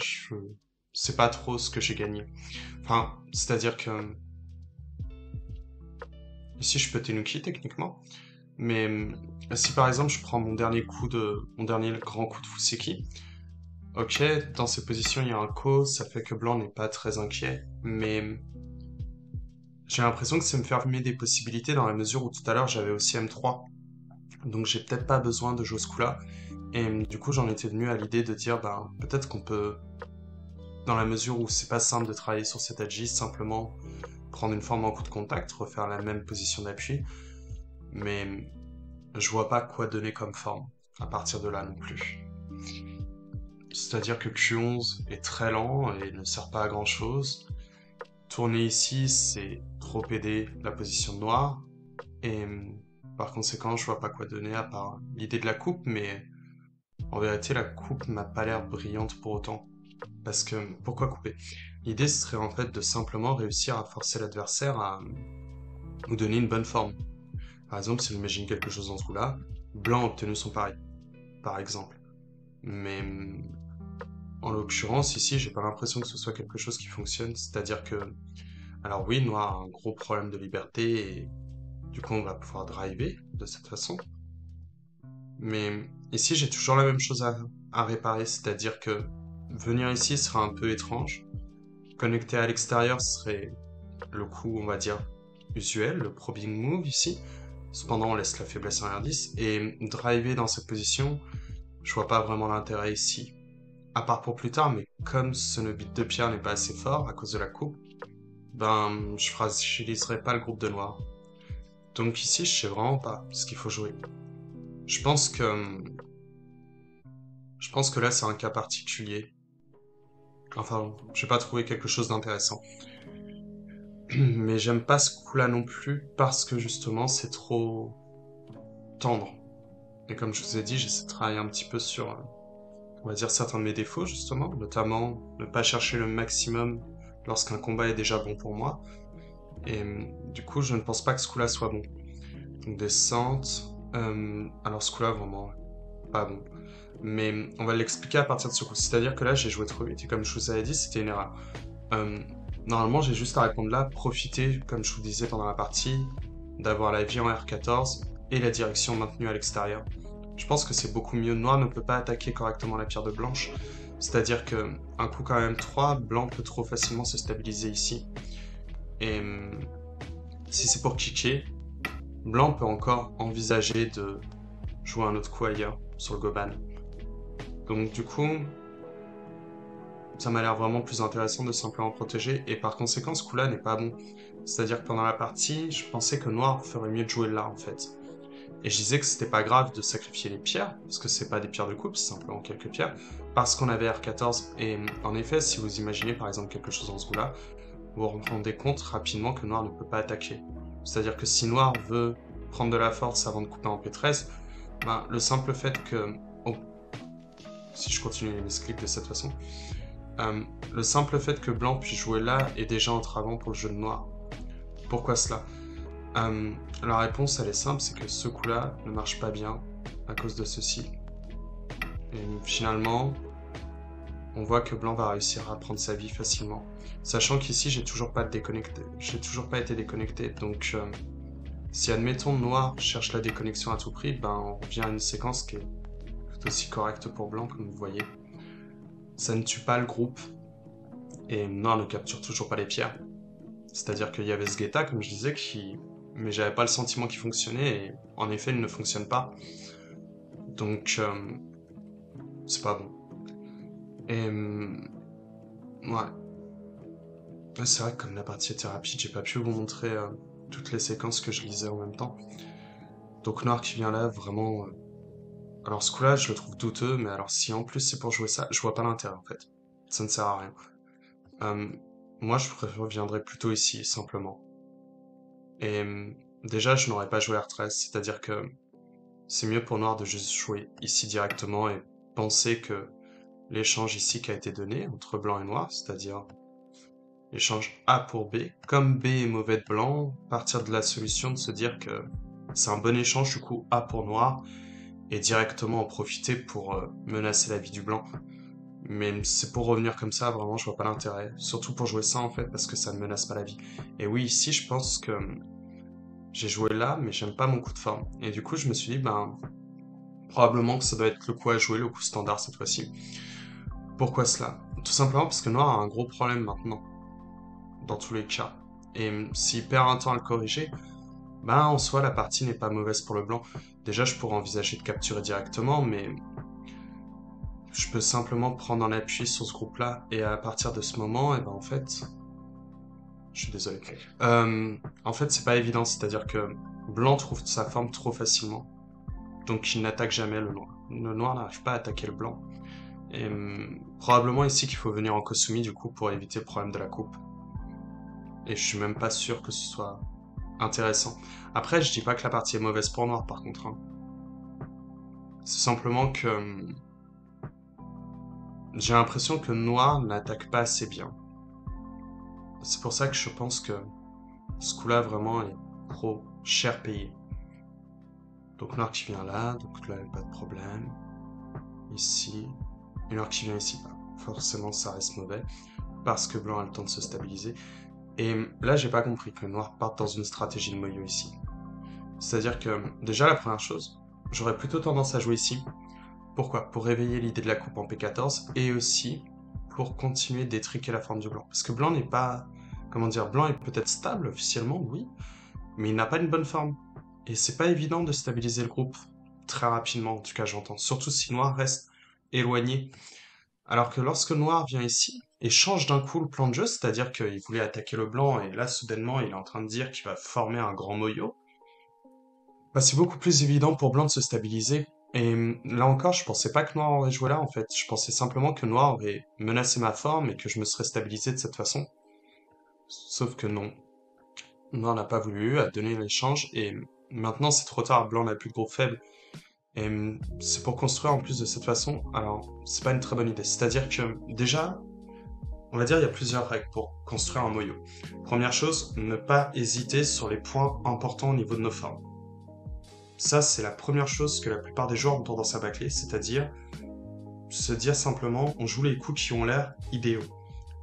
c'est pas trop ce que j'ai gagné. Enfin, c'est-à-dire que ici je peux Tenuki techniquement, mais si par exemple je prends mon dernier grand coup de Fuseki, ok, dans ces positions il y a un ko, ça fait que Blanc n'est pas très inquiet, mais j'ai l'impression que c'est me fermer des possibilités dans la mesure où tout à l'heure j'avais aussi M3, donc j'ai peut-être pas besoin de jouer ce coup-là, et du coup j'en étais venu à l'idée de dire, ben peut-être qu'on peut, dans la mesure où c'est pas simple de travailler sur cet agi, simplement prendre une forme en coup de contact, refaire la même position d'appui, mais je vois pas quoi donner comme forme à partir de là non plus. C'est-à-dire que Q11 est très lent et ne sert pas à grand chose. Tourner ici, c'est trop aider la position de noir. Et par conséquent, je vois pas quoi donner à part l'idée de la coupe, mais en vérité, la coupe m'a pas l'air brillante pour autant. Parce que pourquoi couper? L'idée serait en fait de simplement réussir à forcer l'adversaire à nous donner une bonne forme. Par exemple, si on imagine quelque chose dans ce coup-là, blanc a obtenu son pari, par exemple. Mais en l'occurrence, ici, j'ai pas l'impression que ce soit quelque chose qui fonctionne, c'est-à-dire que Alors oui, noir a un gros problème de liberté et du coup on va pouvoir driver de cette façon. Mais ici j'ai toujours la même chose à réparer, c'est-à-dire que venir ici sera un peu étrange. Connecter à l'extérieur serait le coup, on va dire, usuel, le probing move ici. Cependant, on laisse la faiblesse à 1,10 et driver dans cette position, je vois pas vraiment l'intérêt ici. À part pour plus tard, mais comme ce nœud bit de pierre n'est pas assez fort à cause de la coupe, ben je fragiliserai pas le groupe de noir. Donc ici, je sais vraiment pas ce qu'il faut jouer. Je pense que je pense que là c'est un cas particulier. Enfin, j'ai pas trouvé quelque chose d'intéressant. Mais j'aime pas ce coup-là non plus parce que justement c'est trop tendre. Et comme je vous ai dit, j'essaie de travailler un petit peu sur, on va dire, certains de mes défauts, justement, notamment ne pas chercher le maximum lorsqu'un combat est déjà bon pour moi. Et du coup, je ne pense pas que ce coup-là soit bon. Donc descente, alors ce coup-là, vraiment, pas bon. Mais on va l'expliquer à partir de ce coup. C'est-à-dire que là, j'ai joué trop vite, et comme je vous avais dit, c'était une erreur. Euh, Normalement, j'ai juste à répondre là, profiter, comme je vous disais pendant la partie, d'avoir la vie en R14 et la direction maintenue à l'extérieur. Je pense que c'est beaucoup mieux. Noir ne peut pas attaquer correctement la pierre de blanche. C'est-à-dire que un coup quand même 3, blanc peut trop facilement se stabiliser ici. Et si c'est pour kicker, blanc peut encore envisager de jouer un autre coup ailleurs sur le Goban. Donc du coup, ça m'a l'air vraiment plus intéressant de simplement protéger, et par conséquent, ce coup-là n'est pas bon. C'est-à-dire que pendant la partie, je pensais que noir ferait mieux de jouer là, en fait. Et je disais que c'était pas grave de sacrifier les pierres, parce que c'est pas des pierres de coupe, c'est simplement quelques pierres, parce qu'on avait R14. Et en effet, si vous imaginez par exemple quelque chose dans ce goût-là, vous vous rendez compte rapidement que noir ne peut pas attaquer. C'est-à-dire que si noir veut prendre de la force avant de couper en P13, ben, le simple fait que... Oh, si je continue les clics de cette façon, euh, le simple fait que blanc puisse jouer là est déjà entravant pour le jeu de noir. Pourquoi cela? La réponse, elle est simple, c'est que ce coup-là ne marche pas bien à cause de ceci. Et finalement, on voit que blanc va réussir à prendre sa vie facilement. Sachant qu'ici, j'ai toujours pas été déconnecté, donc si admettons noir cherche la déconnexion à tout prix, ben on revient à une séquence qui est tout aussi correcte pour blanc, comme vous voyez. Ça ne tue pas le groupe, et noir ne capture toujours pas les pierres. C'est-à-dire qu'il y avait ce Guetta, comme je disais, mais j'avais pas le sentiment qu'il fonctionnait, et en effet, il ne fonctionne pas. Donc, c'est pas bon. Et, ouais. C'est vrai que comme la partie était rapide, j'ai pas pu vous montrer toutes les séquences que je lisais en même temps. Donc, noir qui vient là, vraiment. Alors, ce coup-là, je le trouve douteux, mais alors, si en plus c'est pour jouer ça, je vois pas l'intérêt en fait. Ça ne sert à rien. Euh, Moi, je reviendrais plutôt ici, simplement. Et déjà, je n'aurais pas joué R13, c'est-à-dire que c'est mieux pour Noir de juste jouer ici directement et penser que l'échange ici qui a été donné entre blanc et noir, c'est-à-dire l'échange A pour B, comme B est mauvais de blanc, partir de la solution de se dire que c'est un bon échange, du coup A pour noir, et directement en profiter pour menacer la vie du blanc. Mais c'est pour revenir comme ça, vraiment, je vois pas l'intérêt. Surtout pour jouer ça, en fait, parce que ça ne menace pas la vie. Et oui, ici, je pense que j'ai joué là, mais j'aime pas mon coup de forme. Et du coup, je me suis dit, ben, probablement que ça doit être le coup à jouer, le coup standard cette fois-ci. Pourquoi cela? Tout simplement parce que Noir a un gros problème maintenant, dans tous les cas. Et s'il perd un temps à le corriger, ben en soi la partie n'est pas mauvaise pour le blanc. Déjà je pourrais envisager de capturer directement, mais je peux simplement prendre en appui sur ce groupe-là, et à partir de ce moment, et ben en fait, je suis désolé. En fait c'est pas évident, c'est-à-dire que blanc trouve sa forme trop facilement, donc il n'attaque jamais le noir. Le noir n'arrive pas à attaquer le blanc. Et probablement ici qu'il faut venir en Kosumi du coup pour éviter le problème de la coupe. Et je suis même pas sûr que ce soit intéressant. Après, je dis pas que la partie est mauvaise pour noir par contre, hein. C'est simplement que j'ai l'impression que noir n'attaque pas assez bien. C'est pour ça que je pense que ce coup-là vraiment est trop cher payé. Donc noir qui vient là, donc là pas de problème. Ici, et noir qui vient ici, bah, forcément ça reste mauvais parce que blanc a le temps de se stabiliser. Et là, j'ai pas compris que le noir parte dans une stratégie de Moyo ici. C'est-à-dire que, déjà, la première chose, j'aurais plutôt tendance à jouer ici. Pourquoi? Pour réveiller l'idée de la coupe en P14 et aussi pour continuer d'étriquer la forme du blanc. Parce que blanc n'est pas... Comment dire? Blanc est peut-être stable officiellement, oui, mais il n'a pas une bonne forme. Et c'est pas évident de stabiliser le groupe très rapidement, en tout cas j'entends. Surtout si noir reste éloigné. Alors que lorsque noir vient ici et change d'un coup le plan de jeu, c'est-à-dire qu'il voulait attaquer le blanc et là soudainement il est en train de dire qu'il va former un grand moyo, bah, c'est beaucoup plus évident pour blanc de se stabiliser. Et là encore, je pensais pas que noir aurait joué là en fait. Je pensais simplement que noir aurait menacé ma forme et que je me serais stabilisé de cette façon. Sauf que non. Noir n'a pas voulu, a donné l'échange et maintenant c'est trop tard. Blanc n'a plus de groupe faible. Et c'est pour construire en plus de cette façon. Alors, c'est pas une très bonne idée. C'est-à-dire que déjà, on va dire il y a plusieurs règles pour construire un moyo. Première chose, ne pas hésiter sur les points importants au niveau de nos formes. Ça, c'est la première chose que la plupart des joueurs ont tendance à bâcler, c'est-à-dire se dire simplement on joue les coups qui ont l'air idéaux.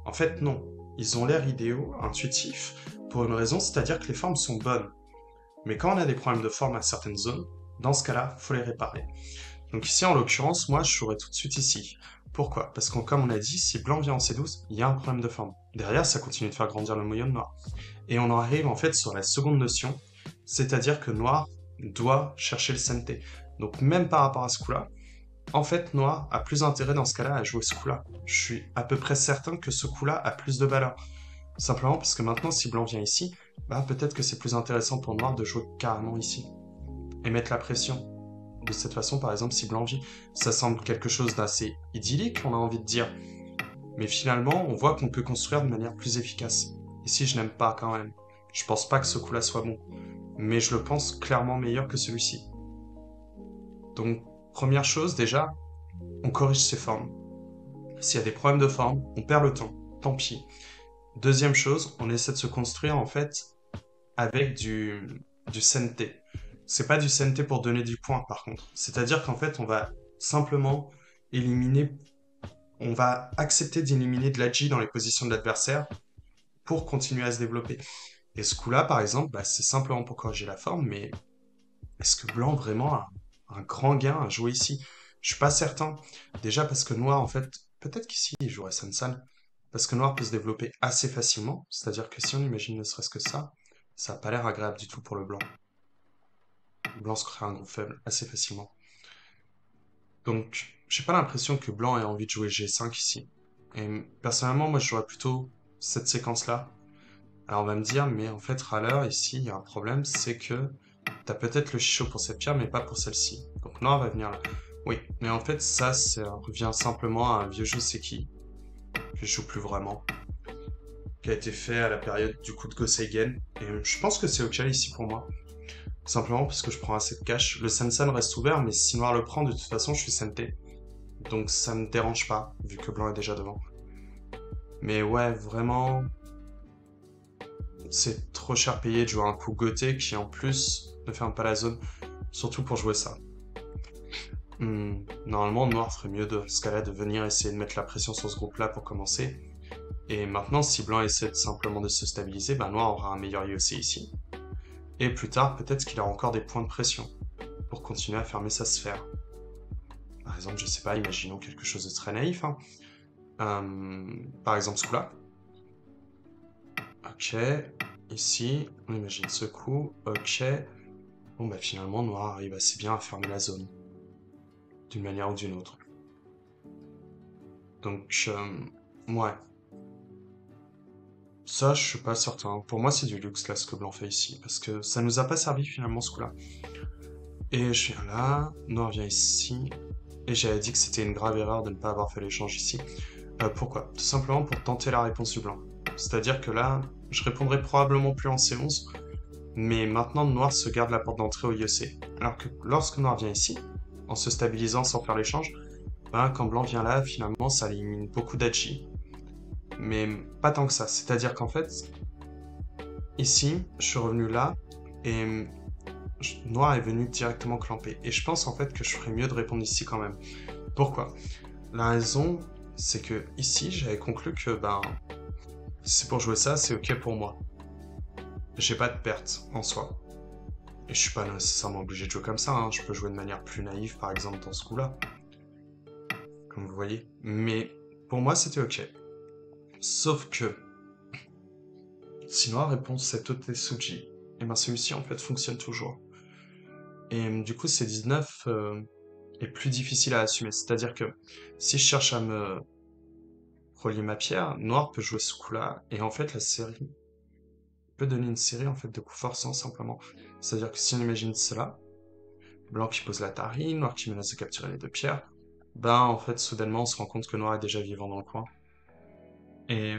En fait, non. Ils ont l'air idéaux, intuitifs, pour une raison, c'est-à-dire que les formes sont bonnes. Mais quand on a des problèmes de forme à certaines zones, dans ce cas-là, faut les réparer. Donc ici, en l'occurrence, moi, je jouerai tout de suite ici. Pourquoi? Parce que comme on a dit, si blanc vient en C12, il y a un problème de forme. Derrière, ça continue de faire grandir le moyen de noir. Et on en arrive en fait sur la seconde notion, c'est-à-dire que noir doit chercher le CNT. Donc même par rapport à ce coup-là, en fait, noir a plus intérêt dans ce cas-là à jouer ce coup-là. Je suis à peu près certain que ce coup-là a plus de valeur. Simplement parce que maintenant, si blanc vient ici, bah peut-être que c'est plus intéressant pour noir de jouer carrément ici. Et mettre la pression. De cette façon, par exemple, si blanc vit, ça semble quelque chose d'assez idyllique, on a envie de dire. Mais finalement, on voit qu'on peut construire de manière plus efficace. Ici, je n'aime pas quand même. Je pense pas que ce coup-là soit bon. Mais je le pense clairement meilleur que celui-ci. Donc, première chose, déjà, on corrige ses formes. S'il y a des problèmes de forme, on perd le temps. Tant pis. Deuxième chose, on essaie de se construire en fait avec du CNT. C'est pas du CNT pour donner du point par contre. C'est-à-dire qu'en fait, on va simplement éliminer, on va accepter d'éliminer de l'agi dans les positions de l'adversaire pour continuer à se développer. Et ce coup-là, par exemple, bah, c'est simplement pour corriger la forme, mais est-ce que blanc vraiment a un grand gain à jouer ici? Je suis pas certain. Déjà parce que noir, en fait, peut-être qu'ici il jouerait Sansan. Parce que noir peut se développer assez facilement. C'est-à-dire que si on imagine ne serait-ce que ça n'a pas l'air agréable du tout pour le blanc. Le blanc se crée un groupe faible assez facilement. Donc, j'ai pas l'impression que blanc ait envie de jouer G5 ici. Et personnellement, moi, je jouerais plutôt cette séquence-là. Alors, on va me dire, mais en fait, râleur, ici, il y a un problème, c'est que t'as peut-être le chichot pour cette pierre, mais pas pour celle-ci. Donc, noir va venir là. Oui, mais en fait, ça revient simplement à un vieux jeu Seki, que je joue plus vraiment, qui a été fait à la période du coup de Goseigen. Et je pense que c'est ok ici pour moi. Simplement parce que je prends assez de cash. Le Sansan reste ouvert, mais si noir le prend, de toute façon, je suis SNT. Donc ça me dérange pas, vu que blanc est déjà devant. Mais ouais, vraiment, c'est trop cher payé de jouer un coup Gothé qui en plus ne ferme pas la zone, surtout pour jouer ça. Normalement, noir ferait mieux de ce cas-là de venir essayer de mettre la pression sur ce groupe-là pour commencer. Et maintenant, si blanc essaie simplement de se stabiliser, bah noir aura un meilleur IOC ici. Et plus tard, peut-être qu'il aura encore des points de pression pour continuer à fermer sa sphère. Par exemple, je sais pas, imaginons quelque chose de très naïf. Hein. Par exemple, ce coup-là. Ok, ici, on imagine ce coup. Ok. Bon, bah finalement, noir arrive assez bien à fermer la zone. D'une manière ou d'une autre. Donc, ouais. Ça, je suis pas certain. Pour moi, c'est du luxe, là, ce que blanc fait ici. Parce que ça nous a pas servi, finalement, ce coup-là. Et je viens là, noir vient ici. Et j'avais dit que c'était une grave erreur de ne pas avoir fait l'échange ici. Pourquoi? Tout simplement pour tenter la réponse du blanc. C'est-à-dire que là, je répondrai probablement plus en C11, mais maintenant noir se garde la porte d'entrée au IEC. Alors que lorsque noir vient ici, en se stabilisant sans faire l'échange, ben, quand blanc vient là, finalement, ça élimine beaucoup d'Hachi. Mais pas tant que ça. C'est-à-dire qu'en fait, ici, je suis revenu là, et noir est venu directement clamper. Et je pense en fait que je ferais mieux de répondre ici quand même. Pourquoi? La raison, c'est que ici, j'avais conclu que Si c'est pour jouer ça, c'est ok pour moi. J'ai pas de perte en soi. Et je suis pas nécessairement obligé de jouer comme ça, hein. Je peux jouer de manière plus naïve, par exemple, dans ce coup-là, comme vous voyez. Mais pour moi, c'était ok. Sauf que, si Noir répond cet Otesuji, et ben celui-ci, en fait, fonctionne toujours. Et du coup, c'est 19 est plus difficile à assumer. C'est-à-dire que, si je cherche à me relier ma pierre, Noir peut jouer ce coup-là, et en fait, la série peut donner une série, en fait, de coups forçants, simplement. C'est-à-dire que si on imagine cela, Blanc qui pose la tari, Noir qui menace de capturer les deux pierres, ben en fait soudainement on se rend compte que Noir est déjà vivant dans le coin. Et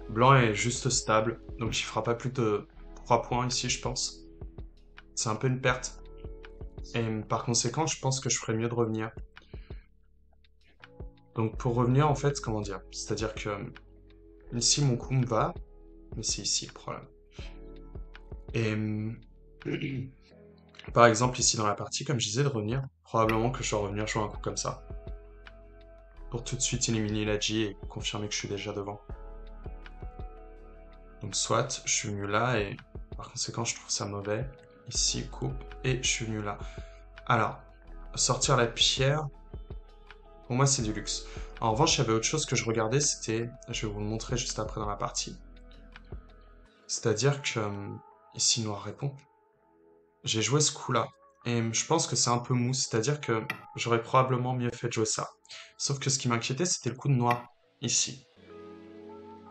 Blanc est juste stable, donc il fera pas plus de 3 points ici je pense. C'est un peu une perte. Et par conséquent je pense que je ferais mieux de revenir. Donc pour revenir en fait, comment dire, c'est-à-dire que ici mon coup me va, mais c'est ici le problème. Et par exemple ici dans la partie, comme je disais de revenir, probablement que je dois revenir jouer un coup comme ça. Pour tout de suite éliminer la G et confirmer que je suis déjà devant. Donc soit je suis venu là et par conséquent je trouve ça mauvais. Ici coupe et je suis venu là. Alors, sortir la pierre, pour moi c'est du luxe. En revanche, il y avait autre chose que je regardais, c'était, je vais vous le montrer juste après dans la partie. C'est-à-dire que ici Noir répond. J'ai joué ce coup-là. Et je pense que c'est un peu mou, c'est-à-dire que j'aurais probablement mieux fait de jouer ça. Sauf que ce qui m'inquiétait, c'était le coup de Noir, ici.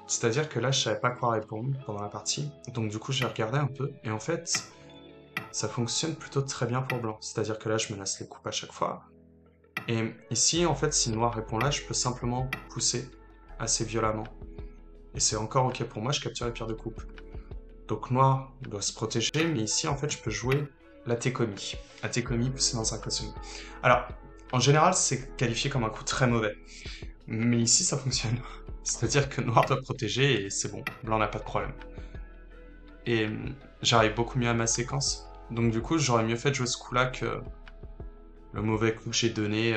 C'est-à-dire que là, je savais pas quoi répondre pendant la partie. Donc du coup, j'ai regardé un peu. Et en fait, ça fonctionne plutôt très bien pour Blanc. C'est-à-dire que là, je menace les coupes à chaque fois. Et ici, en fait, si Noir répond là, je peux simplement pousser assez violemment. Et c'est encore ok pour moi, je capture les pierres de coupe. Donc Noir doit se protéger, mais ici, en fait, je peux jouer la Tekomi. La Tekomi poussée dans un Kosumi. Alors, en général, c'est qualifié comme un coup très mauvais. Mais ici, ça fonctionne. C'est-à-dire que Noir doit protéger et c'est bon, Blanc n'a pas de problème. Et j'arrive beaucoup mieux à ma séquence. Donc du coup, j'aurais mieux fait de jouer ce coup-là que le mauvais coup que j'ai donné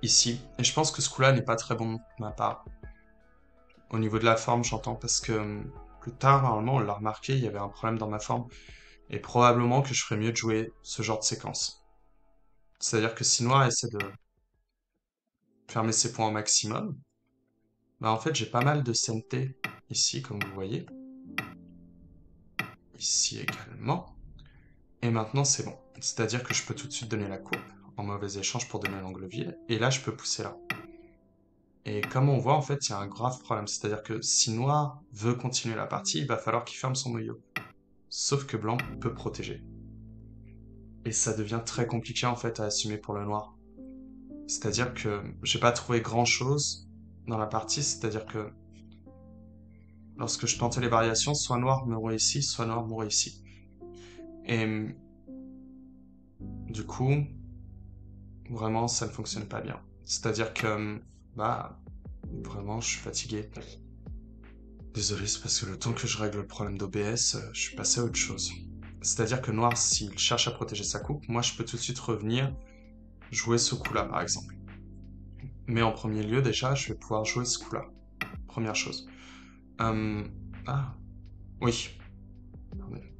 ici. Et je pense que ce coup-là n'est pas très bon de ma part. Au niveau de la forme, j'entends, parce que plus tard, normalement, on l'a remarqué, il y avait un problème dans ma forme. Et probablement que je ferais mieux de jouer ce genre de séquence. C'est-à-dire que si Noir essaie de fermer ses points au maximum, bah en fait j'ai pas mal de CNT ici, comme vous voyez. Ici également. Et maintenant c'est bon. C'est-à-dire que je peux tout de suite donner la coupe en mauvais échange pour donner l'angle vide. Et là je peux pousser là. Et comme on voit en fait il y a un grave problème. C'est-à-dire que si Noir veut continuer la partie, il va falloir qu'il ferme son noyau. Sauf que Blanc peut protéger. Et ça devient très compliqué en fait à assumer pour le Noir. C'est-à-dire que j'ai pas trouvé grand chose dans la partie, c'est-à-dire que lorsque je tentais les variations, soit Noir mourait ici, soit Noir mourait ici. Et du coup, vraiment, ça ne fonctionne pas bien. C'est-à-dire que, bah, vraiment, je suis fatigué. Désolé, c'est parce que le temps que je règle le problème d'OBS, je suis passé à autre chose. C'est-à-dire que Noir, s'il cherche à protéger sa coupe, moi je peux tout de suite revenir jouer ce coup-là, par exemple. Mais en premier lieu, déjà, je vais pouvoir jouer ce coup-là. Première chose. Euh... Ah, oui.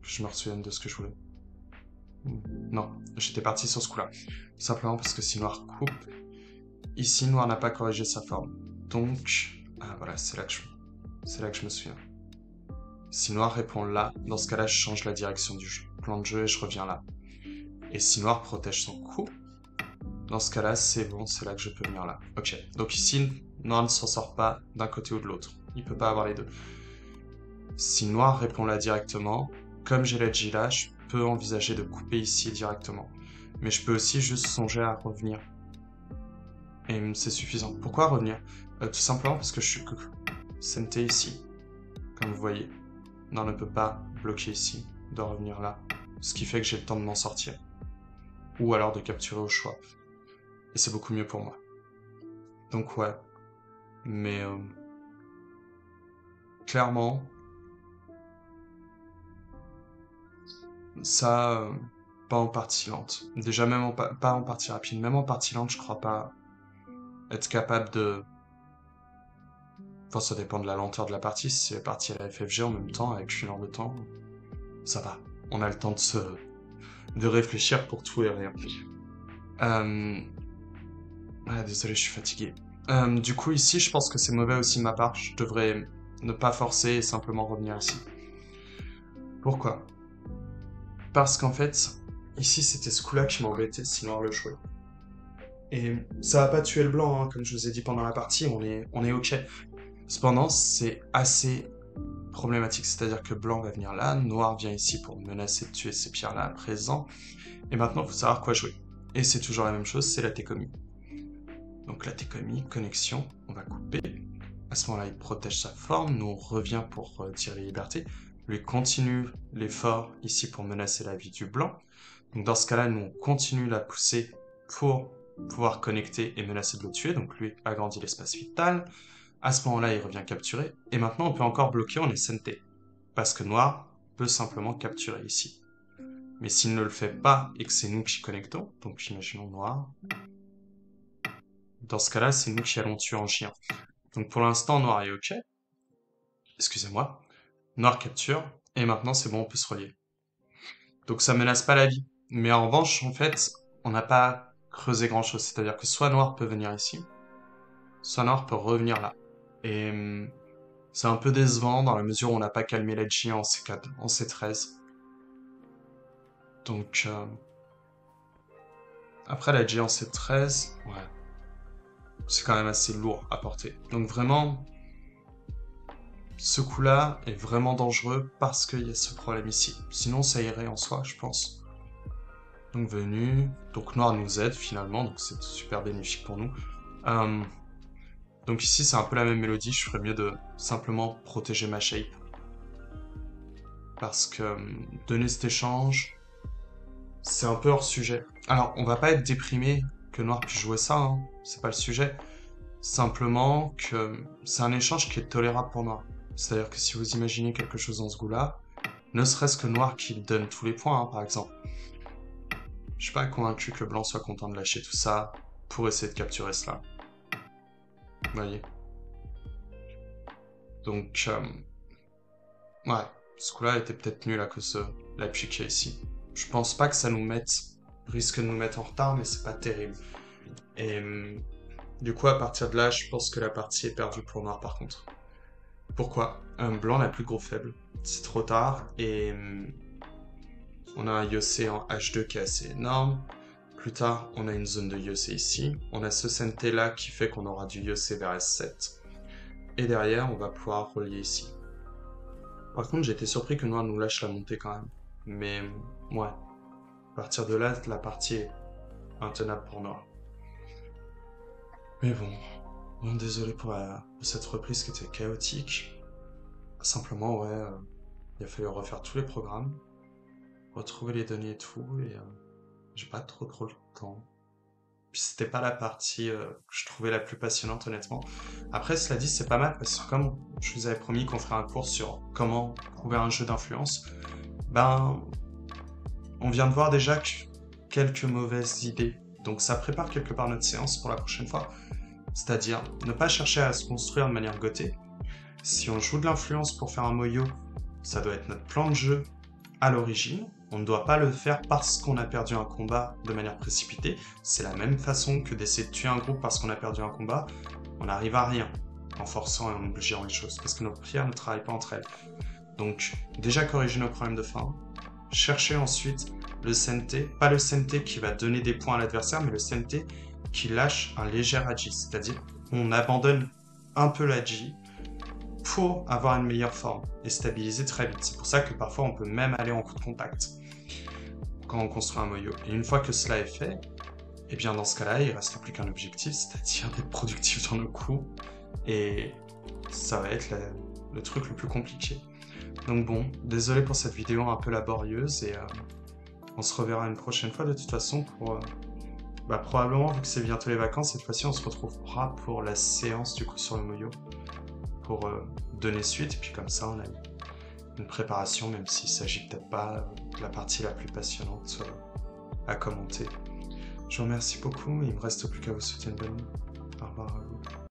Je me souviens de ce que je voulais. Non, j'étais parti sur ce coup-là. Simplement parce que si Noir coupe, ici Noir n'a pas corrigé sa forme. Donc, ah voilà, c'est là que je me souviens. Si Noir répond là, dans ce cas-là, je change la direction du plan de jeu et je reviens là. Et si Noir protège son coup, dans ce cas-là, c'est bon, c'est là que je peux venir là. Ok, donc ici, Noir ne s'en sort pas d'un côté ou de l'autre. Il peut pas avoir les deux. Si Noir répond là directement, comme j'ai la G là, je peux envisager de couper ici directement. Mais je peux aussi juste songer à revenir. Et c'est suffisant. Pourquoi revenir? Tout simplement parce que je suis Sente ici. Comme vous voyez. Non, ne peut pas bloquer ici. Doit revenir là. Ce qui fait que j'ai le temps de m'en sortir. Ou alors de capturer au choix. Et c'est beaucoup mieux pour moi. Donc ouais. Mais clairement, ça, pas en partie lente. Déjà même pas en partie rapide. Même en partie lente, je crois pas être capable de Enfin, ça dépend de la lenteur de la partie. Si la partie est à FFG en même temps, avec 1 heure de temps, ça va. On a le temps de réfléchir pour tout et rien. Euh... Ah, désolé, je suis fatigué. Du coup, ici, je pense que c'est mauvais aussi de ma part. Je devrais ne pas forcer et simplement revenir ici. Pourquoi? Parce qu'en fait, ici, c'était ce coup-là qui m'embêtait si Noir le jouait. Et ça va pas tuer le blanc, hein, comme je vous ai dit pendant la partie, on est ok. Cependant, c'est assez problématique, c'est-à-dire que blanc va venir là, noir vient ici pour menacer de tuer ces pierres-là à présent, et maintenant, il faut savoir quoi jouer. Et c'est toujours la même chose, c'est la técomie. Donc la técomie, connexion, on va couper. À ce moment-là, il protège sa forme, nous on revient pour tirer liberté. Lui continue l'effort ici pour menacer la vie du blanc. Donc dans ce cas-là, nous on continue la poussée pour pouvoir connecter et menacer de le tuer. Donc lui agrandit l'espace vital. À ce moment-là, il revient capturer. Et maintenant, on peut encore bloquer en SNT. Parce que noir peut simplement capturer ici. Mais s'il ne le fait pas et que c'est nous qui connectons, donc imaginons noir, dans ce cas-là, c'est nous qui allons tuer en chien. Donc pour l'instant, noir est ok. Excusez-moi. Noir capture. Et maintenant, c'est bon, on peut se relier. Donc ça menace pas la vie. Mais en revanche, en fait, on n'a pas creusé grand-chose. C'est-à-dire que soit noir peut venir ici, soit noir peut revenir là. Et c'est un peu décevant dans la mesure où on n'a pas calmé l'edgy en C4, en C13. Donc après l'edgy en C13, ouais, c'est quand même assez lourd à porter. Donc vraiment, ce coup-là est vraiment dangereux parce qu'il y a ce problème ici. Sinon, ça irait en soi, je pense. Donc venu, donc noir nous aide finalement, donc c'est super bénéfique pour nous. Donc ici, c'est un peu la même mélodie, je ferais mieux de simplement protéger ma shape. Parce que donner cet échange, c'est un peu hors sujet. Alors, on va pas être déprimé que noir puisse jouer ça, hein, c'est pas le sujet. Simplement que c'est un échange qui est tolérable pour noir. C'est-à-dire que si vous imaginez quelque chose dans ce goût-là, ne serait-ce que noir qui donne tous les points, hein, par exemple. Je suis pas convaincu que blanc soit content de lâcher tout ça pour essayer de capturer cela. Vous voyez? Donc, ouais, ce coup-là était peut-être nul à cause de l'appui qu'il y a ici. Je pense pas que ça nous risque de nous mettre en retard, mais c'est pas terrible. Et du coup, à partir de là, je pense que la partie est perdue pour noir par contre. Pourquoi? Blanc n'a plus de gros faible. C'est trop tard et on a un Yosei en H2 qui est assez énorme. Plus tard, on a une zone de Yosei ici. On a ce CNT là qui fait qu'on aura du Yosei vers S7. Et derrière, on va pouvoir relier ici. Par contre, j'ai été surpris que noir nous lâche la montée quand même. Mais ouais, à partir de là, la partie est intenable pour noir. Mais bon, désolé pour cette reprise qui était chaotique. Simplement, ouais, il a fallu refaire tous les programmes, retrouver les données et tout, et j'ai pas trop le temps. Puis c'était pas la partie que je trouvais la plus passionnante, honnêtement. Après, cela dit, c'est pas mal, parce que comme je vous avais promis qu'on ferait un cours sur comment trouver un jeu d'influence, ben, on vient de voir déjà quelques mauvaises idées. Donc ça prépare quelque part notre séance pour la prochaine fois. C'est-à-dire ne pas chercher à se construire de manière gotée. Si on joue de l'influence pour faire un moyo, ça doit être notre plan de jeu à l'origine. On ne doit pas le faire parce qu'on a perdu un combat de manière précipitée. C'est la même façon que d'essayer de tuer un groupe parce qu'on a perdu un combat. On n'arrive à rien en forçant et en obligeant les choses parce que nos prières ne travaillent pas entre elles. Donc déjà corriger nos problèmes de fin. Chercher ensuite le CNT, pas le CNT qui va donner des points à l'adversaire, mais le CNT qui lâche un léger agi, c'est-à-dire on abandonne un peu l'agi pour avoir une meilleure forme et stabiliser très vite. C'est pour ça que parfois on peut même aller en coup de contact quand on construit un moyo. Et une fois que cela est fait, et bien dans ce cas-là, il ne reste plus qu'un objectif, c'est-à-dire d'être productif dans nos coups. Et ça va être le truc le plus compliqué. Donc bon, désolé pour cette vidéo un peu laborieuse et on se reverra une prochaine fois de toute façon pour... probablement, vu que c'est bientôt les vacances, cette fois-ci on se retrouvera pour la séance du coup sur le moyo. Pour donner suite, et puis comme ça on a une préparation, même s'il s'agit peut-être pas de la partie la plus passionnante à commenter. Je vous remercie beaucoup, il me reste plus qu'à vous souhaiter une bonne nuit.